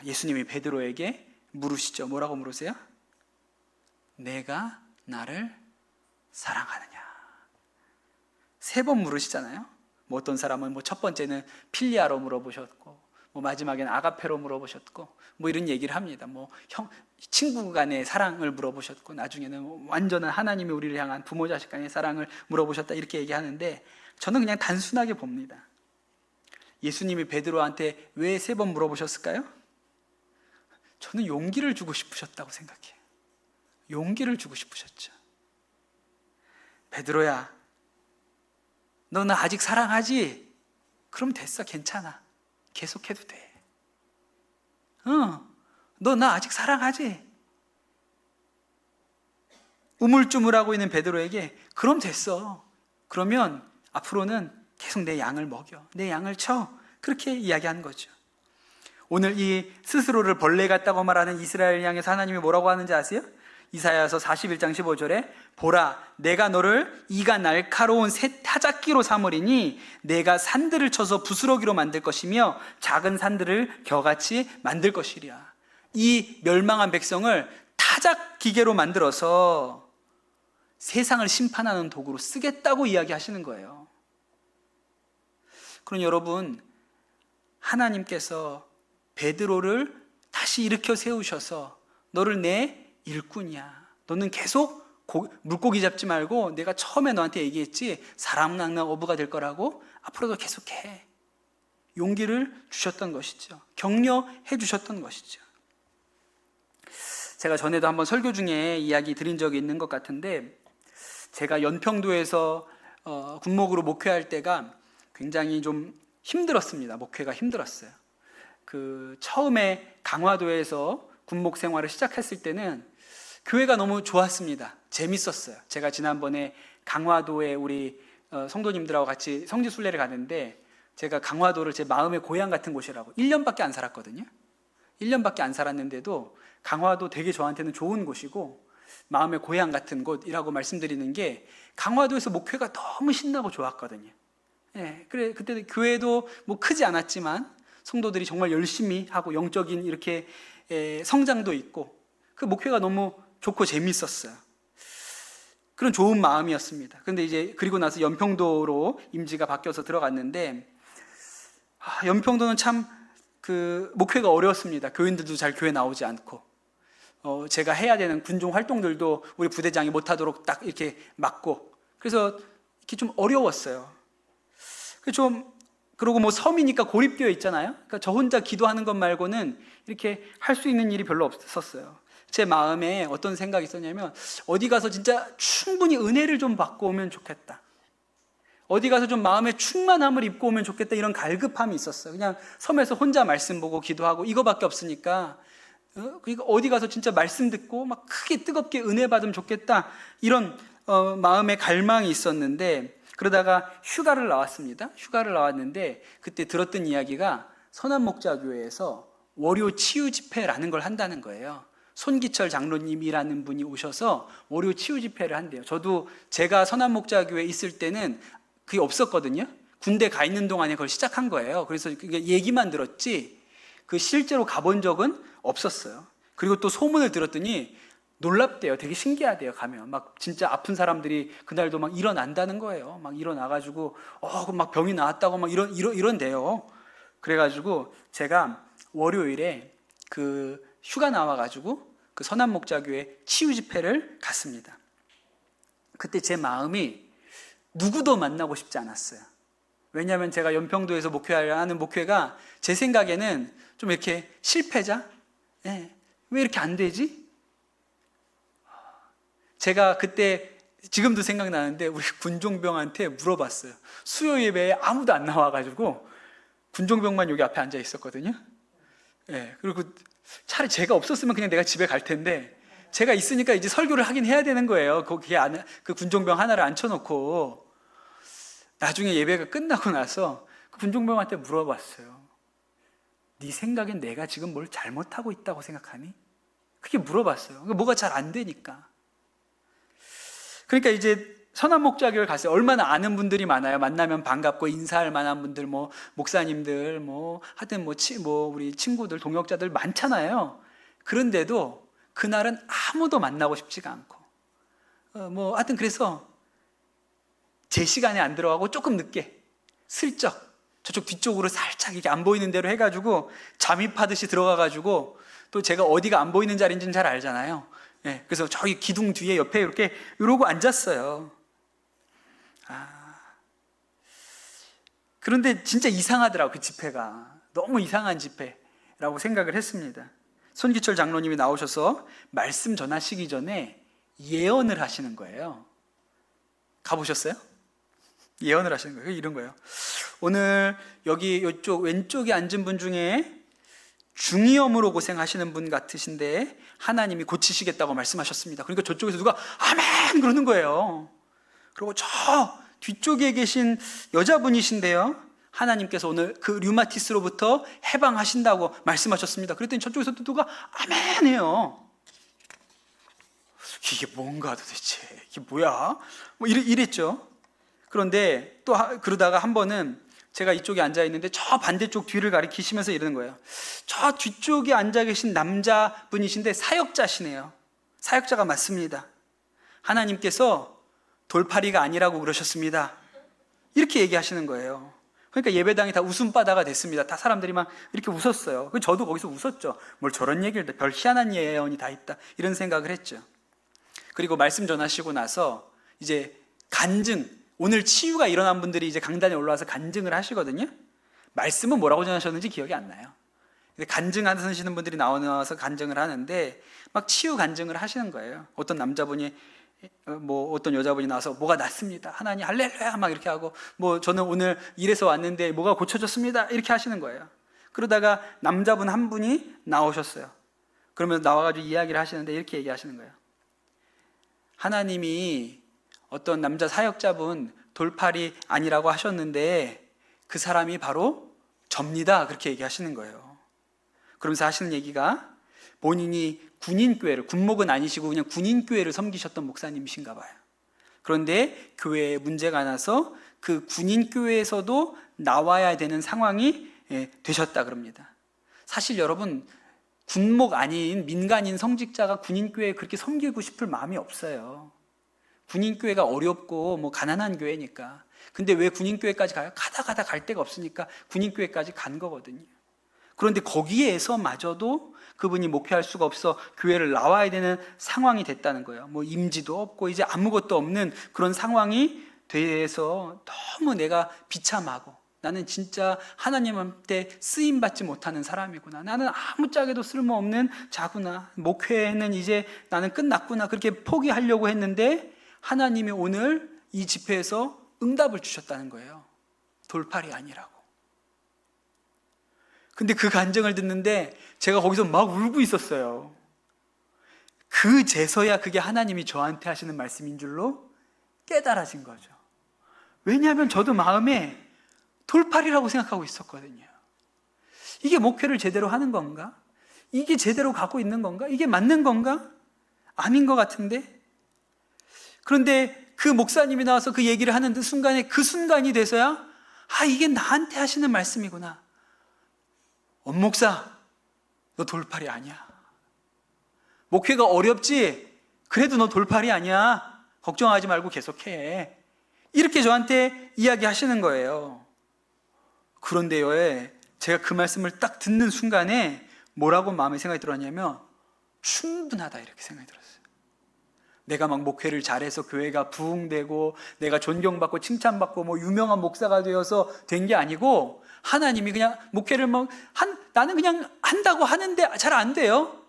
예수님이 베드로에게 물으시죠. 뭐라고 물으세요? 내가 나를 사랑하느냐? 3번 물으시잖아요. 뭐 어떤 사람은 첫 번째는 필리아로 물어보셨고, 마지막에는 아가페로 물어보셨고, 이런 얘기를 합니다. 친구 간의 사랑을 물어보셨고, 나중에는 완전한 하나님이 우리를 향한 부모 자식 간의 사랑을 물어보셨다, 이렇게 얘기하는데 저는 그냥 단순하게 봅니다. 예수님이 베드로한테 왜 3번 물어보셨을까요? 저는 용기를 주고 싶으셨다고 생각해요. 용기를 주고 싶으셨죠. 베드로야, 너 나 아직 사랑하지? 그럼 됐어, 괜찮아, 계속해도 돼. 너 나 아직 사랑하지? 우물쭈물하고 있는 베드로에게 그럼 됐어, 그러면 앞으로는 계속 내 양을 먹여, 내 양을 쳐, 그렇게 이야기한 거죠. 오늘 이 스스로를 벌레 같다고 말하는 이스라엘 향해서 하나님이 뭐라고 하는지 아세요? 이사야서 41장 15절에 보라 내가 너를 이가 날카로운 새 타작기로 삼으리니 내가 산들을 쳐서 부스러기로 만들 것이며 작은 산들을 겨같이 만들 것이리라. 이 멸망한 백성을 타작 기계로 만들어서 세상을 심판하는 도구로 쓰겠다고 이야기하시는 거예요. 그럼 여러분, 하나님께서 베드로를 다시 일으켜 세우셔서 너를 내 일꾼이야, 너는 계속 물고기 잡지 말고 내가 처음에 너한테 얘기했지, 사람 낚는 어부가 될 거라고, 앞으로도 계속해, 용기를 주셨던 것이죠. 격려해 주셨던 것이죠. 제가 전에도 한번 설교 중에 이야기 드린 적이 있는 것 같은데, 제가 연평도에서 군목으로 목회할 때가 굉장히 좀 힘들었습니다. 목회가 힘들었어요. 처음에 강화도에서 군목 생활을 시작했을 때는 교회가 너무 좋았습니다. 재밌었어요. 제가 지난번에 강화도에 우리 성도님들하고 같이 성지순례를 가는데, 제가 강화도를 제 마음의 고향 같은 곳이라고 1년밖에 안 살았거든요. 1년밖에 안 살았는데도 강화도 되게 저한테는 좋은 곳이고 마음의 고향 같은 곳이라고 말씀드리는 게, 강화도에서 목회가 너무 신나고 좋았거든요. 그래, 그때 교회도 뭐 크지 않았지만 성도들이 정말 열심히 하고 영적인 이렇게 성장도 있고, 그 목회가 너무 좋고 재밌었어요. 그런 좋은 마음이었습니다. 그런데 이제 그리고 나서 연평도로 임지가 바뀌어서 들어갔는데, 연평도는 참 목회가 어려웠습니다. 교인들도 잘 교회 나오지 않고, 제가 해야 되는 군종 활동들도 우리 부대장이 못하도록 딱 이렇게 막고, 그래서 이렇게 좀 어려웠어요. 그리고 뭐 섬이니까 고립되어 있잖아요. 그러니까 저 혼자 기도하는 것 말고는 이렇게 할 수 있는 일이 별로 없었어요. 제 마음에 어떤 생각이 있었냐면, 어디 가서 진짜 충분히 은혜를 좀 받고 오면 좋겠다, 어디 가서 좀 마음의 충만함을 입고 오면 좋겠다, 이런 갈급함이 있었어요. 그냥 섬에서 혼자 말씀 보고 기도하고 이거밖에 없으니까, 그러니까 어디 가서 진짜 말씀 듣고 막 크게 뜨겁게 은혜 받으면 좋겠다, 이런 마음의 갈망이 있었는데, 그러다가 휴가를 나왔습니다. 휴가를 나왔는데 그때 들었던 이야기가 선한목자교회에서 월요 치유 집회라는 걸 한다는 거예요. 손기철 장로님이라는 분이 오셔서 월요 치유 집회를 한대요. 저도 제가 선한목자교회에 있을 때는 그게 없었거든요. 군대 가 있는 동안에 그걸 시작한 거예요. 그래서 얘기만 들었지 실제로 가본 적은 없었어요. 그리고 또 소문을 들었더니 놀랍대요. 되게 신기하대요. 가면 막 진짜 아픈 사람들이 그날도 막 일어난다는 거예요. 막 일어나가지고 막 병이 나았다고 막 이런대요. 그래가지고 제가 월요일에 휴가 나와가지고 선한목자교회 치유 집회를 갔습니다. 그때 제 마음이 누구도 만나고 싶지 않았어요. 왜냐하면 제가 연평도에서 목회하는 목회가 제 생각에는 좀 이렇게 실패자? 왜 이렇게 안 되지? 제가 그때 지금도 생각나는데 우리 군종병한테 물어봤어요. 수요 예배에 아무도 안 나와가지고 군종병만 여기 앞에 앉아 있었거든요. 그리고 차라리 제가 없었으면 그냥 내가 집에 갈 텐데, 제가 있으니까 이제 설교를 하긴 해야 되는 거예요. 거기에 그 군종병 하나를 앉혀놓고. 나중에 예배가 끝나고 나서 그 군종병한테 물어봤어요. 네 생각엔 내가 지금 뭘 잘못하고 있다고 생각하니? 그렇게 물어봤어요. 뭐가 잘 안 되니까. 그러니까 이제 선한목자교회 갔어요. 얼마나 아는 분들이 많아요. 만나면 반갑고 인사할 만한 분들, 목사님들, 하여튼 우리 친구들, 동역자들 많잖아요. 그런데도 그날은 아무도 만나고 싶지가 않고, 하여튼 그래서 제 시간에 안 들어가고 조금 늦게 슬쩍 저쪽 뒤쪽으로 살짝 이렇게 안 보이는 대로 해가지고 잠입하듯이 들어가가지고, 또 제가 어디가 안 보이는 자리인지는 잘 알잖아요. 그래서 저기 기둥 뒤에 옆에 이렇게 이러고 앉았어요. 그런데 진짜 이상하더라고요. 그 집회가 너무 이상한 집회라고 생각을 했습니다. 손기철 장로님이 나오셔서 말씀 전하시기 전에 예언을 하시는 거예요. 가보셨어요? 예언을 하시는 거예요. 이런 거예요. 오늘 여기 이쪽 왼쪽에 앉은 분 중에 중이염으로 고생하시는 분 같으신데 하나님이 고치시겠다고 말씀하셨습니다. 그러니까 저쪽에서 누가 아멘 그러는 거예요. 그리고 저 뒤쪽에 계신 여자분이신데요, 하나님께서 오늘 그 류마티스로부터 해방하신다고 말씀하셨습니다. 그랬더니 저쪽에서 또 누가 아멘 해요. 이게 뭔가 도대체, 이게 뭐야? 뭐 이랬죠. 그런데 또 그러다가 한 번은 제가 이쪽에 앉아 있는데 저 반대쪽 뒤를 가리키시면서 이러는 거예요. 저 뒤쪽에 앉아 계신 남자분이신데 사역자시네요. 사역자가 맞습니다. 하나님께서 돌팔이가 아니라고 그러셨습니다. 이렇게 얘기하시는 거예요. 그러니까 예배당이 다 웃음바다가 됐습니다. 다 사람들이 막 이렇게 웃었어요. 저도 거기서 웃었죠. 뭘 저런 얘기를, 별 희한한 예언이 다 있다, 이런 생각을 했죠. 그리고 말씀 전하시고 나서 이제 간증, 오늘 치유가 일어난 분들이 이제 강단에 올라와서 간증을 하시거든요. 말씀은 뭐라고 전하셨는지 기억이 안 나요. 간증하시는 분들이 나와서 간증을 하는데 막 치유 간증을 하시는 거예요. 어떤 남자분이 어떤 여자분이 나와서 뭐가 낫습니다, 하나님 할렐루야 막 이렇게 하고, 저는 오늘 일해서 왔는데 뭐가 고쳐졌습니다, 이렇게 하시는 거예요. 그러다가 남자분 한 분이 나오셨어요. 그러면서 나와가지고 이야기를 하시는데 이렇게 얘기하시는 거예요. 하나님이 어떤 남자 사역자분 돌팔이 아니라고 하셨는데 그 사람이 바로 접니다, 그렇게 얘기하시는 거예요. 그러면서 하시는 얘기가 본인이 군인교회를, 군목은 아니시고 그냥 군인교회를 섬기셨던 목사님이신가 봐요. 그런데 교회에 문제가 나서 그 군인교회에서도 나와야 되는 상황이 되셨다 그럽니다. 사실 여러분, 군목 아닌 민간인 성직자가 군인교회에 그렇게 섬기고 싶을 마음이 없어요. 군인교회가 어렵고 가난한 교회니까. 근데 왜 군인교회까지 가요? 가다 갈 데가 없으니까 군인교회까지 간 거거든요. 그런데 거기에서마저도 그분이 목회할 수가 없어 교회를 나와야 되는 상황이 됐다는 거예요. 임지도 없고 이제 아무것도 없는 그런 상황이 돼서 너무 내가 비참하고, 나는 진짜 하나님한테 쓰임받지 못하는 사람이구나, 나는 아무짝에도 쓸모없는 자구나, 목회는 이제 나는 끝났구나, 그렇게 포기하려고 했는데 하나님이 오늘 이 집회에서 응답을 주셨다는 거예요. 돌팔이 아니라고. 근데 그 간증을 듣는데 제가 거기서 막 울고 있었어요. 그제서야 그게 하나님이 저한테 하시는 말씀인 줄로 깨달아진 거죠. 왜냐하면 저도 마음에 돌팔이라고 생각하고 있었거든요. 이게 목회를 제대로 하는 건가? 이게 제대로 가고 있는 건가? 이게 맞는 건가? 아닌 것 같은데? 그런데 그 목사님이 나와서 그 얘기를 하는 순간에, 그 순간이 돼서야 이게 나한테 하시는 말씀이구나. 엄목사, 너 돌팔이 아니야. 목회가 어렵지? 그래도 너 돌팔이 아니야. 걱정하지 말고 계속해. 이렇게 저한테 이야기하시는 거예요. 그런데요, 제가 그 말씀을 딱 듣는 순간에 뭐라고 마음에 생각이 들었냐면 충분하다, 이렇게 생각이 들었어요. 내가 막 목회를 잘해서 교회가 부흥되고 내가 존경받고 칭찬받고 유명한 목사가 되어서 된 게 아니고, 하나님이 그냥 목회를 나는 그냥 한다고 하는데 잘 안 돼요.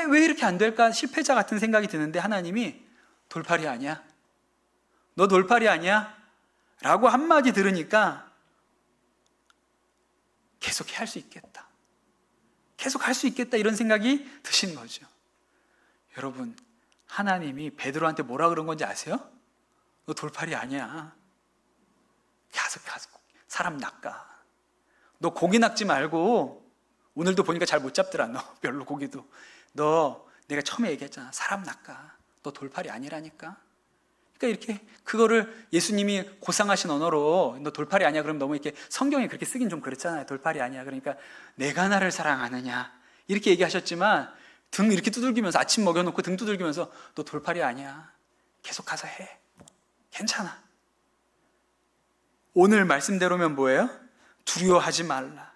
왜 이렇게 안 될까? 실패자 같은 생각이 드는데 하나님이 돌팔이 아니야. 너 돌팔이 아니야? 라고 한마디 들으니까 계속 할 수 있겠다. 계속 할 수 있겠다, 이런 생각이 드신 거죠. 여러분, 하나님이 베드로한테 뭐라 그런 건지 아세요? 너 돌팔이 아니야. 가서 사람 낚아. 너 고기 낚지 말고, 오늘도 보니까 잘 못 잡더라, 너 별로 고기도. 너 내가 처음에 얘기했잖아, 사람 낚아. 너 돌팔이 아니라니까. 그러니까 이렇게 그거를 예수님이 고상하신 언어로 너 돌팔이 아니야 그러면 너무 이렇게 성경에 그렇게 쓰긴 좀 그렇잖아요. 돌팔이 아니야 그러니까 내가 나를 사랑하느냐 이렇게 얘기하셨지만, 등 이렇게 두들기면서, 아침 먹여놓고 등 두들기면서 너 돌팔이 아니야, 계속 가서 해, 괜찮아. 오늘 말씀대로면 뭐예요? 두려워하지 말라,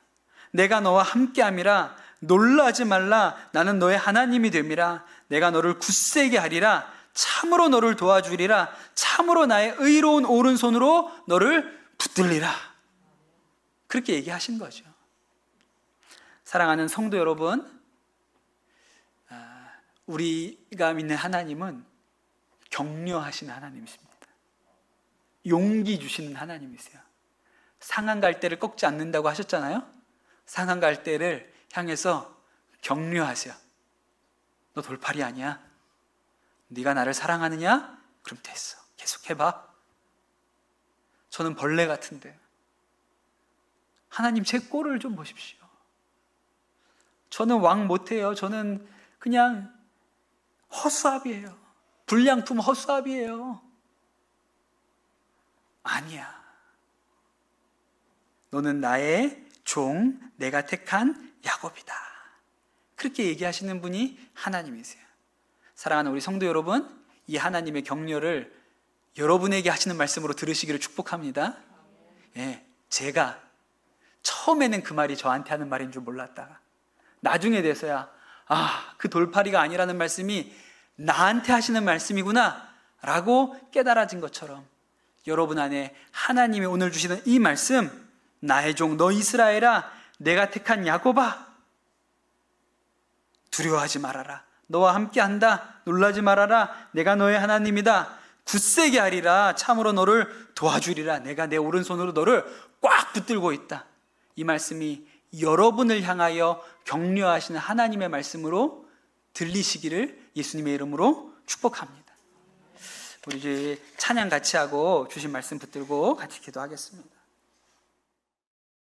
내가 너와 함께함이라, 놀라지 말라, 나는 너의 하나님이 됨이라, 내가 너를 굳세게 하리라, 참으로 너를 도와주리라, 참으로 나의 의로운 오른손으로 너를 붙들리라. 그렇게 얘기하신 거죠. 사랑하는 성도 여러분, 우리가 믿는 하나님은 격려하시는 하나님이십니다. 용기 주시는 하나님이세요. 상한 갈대를 꺾지 않는다고 하셨잖아요. 상한 갈대를 향해서 격려하세요. 너 돌팔이 아니야. 네가 나를 사랑하느냐? 그럼 됐어. 계속 해봐. 저는 벌레 같은데 하나님 제 꼴을 좀 보십시오. 저는 왕 못해요. 저는 그냥 허수아비예요. 불량품 허수아비예요. 아니야. 너는 나의 종, 내가 택한 야곱이다. 그렇게 얘기하시는 분이 하나님이세요. 사랑하는 우리 성도 여러분, 이 하나님의 격려를 여러분에게 하시는 말씀으로 들으시기를 축복합니다. 예, 제가 처음에는 그 말이 저한테 하는 말인 줄 몰랐다가 나중에 돼서야 그 돌팔이가 아니라는 말씀이 나한테 하시는 말씀이구나 라고 깨달아진 것처럼 여러분 안에 하나님이 오늘 주시는 이 말씀, 나의 종 너 이스라엘아, 내가 택한 야곱아, 두려워하지 말아라, 너와 함께한다, 놀라지 말아라, 내가 너의 하나님이다, 굳세게 하리라, 참으로 너를 도와주리라, 내가 내 오른손으로 너를 꽉 붙들고 있다. 이 말씀이 여러분을 향하여 격려하시는 하나님의 말씀으로 들리시기를 예수님의 이름으로 축복합니다. 우리 이제 찬양 같이 하고 주신 말씀 붙들고 같이 기도하겠습니다.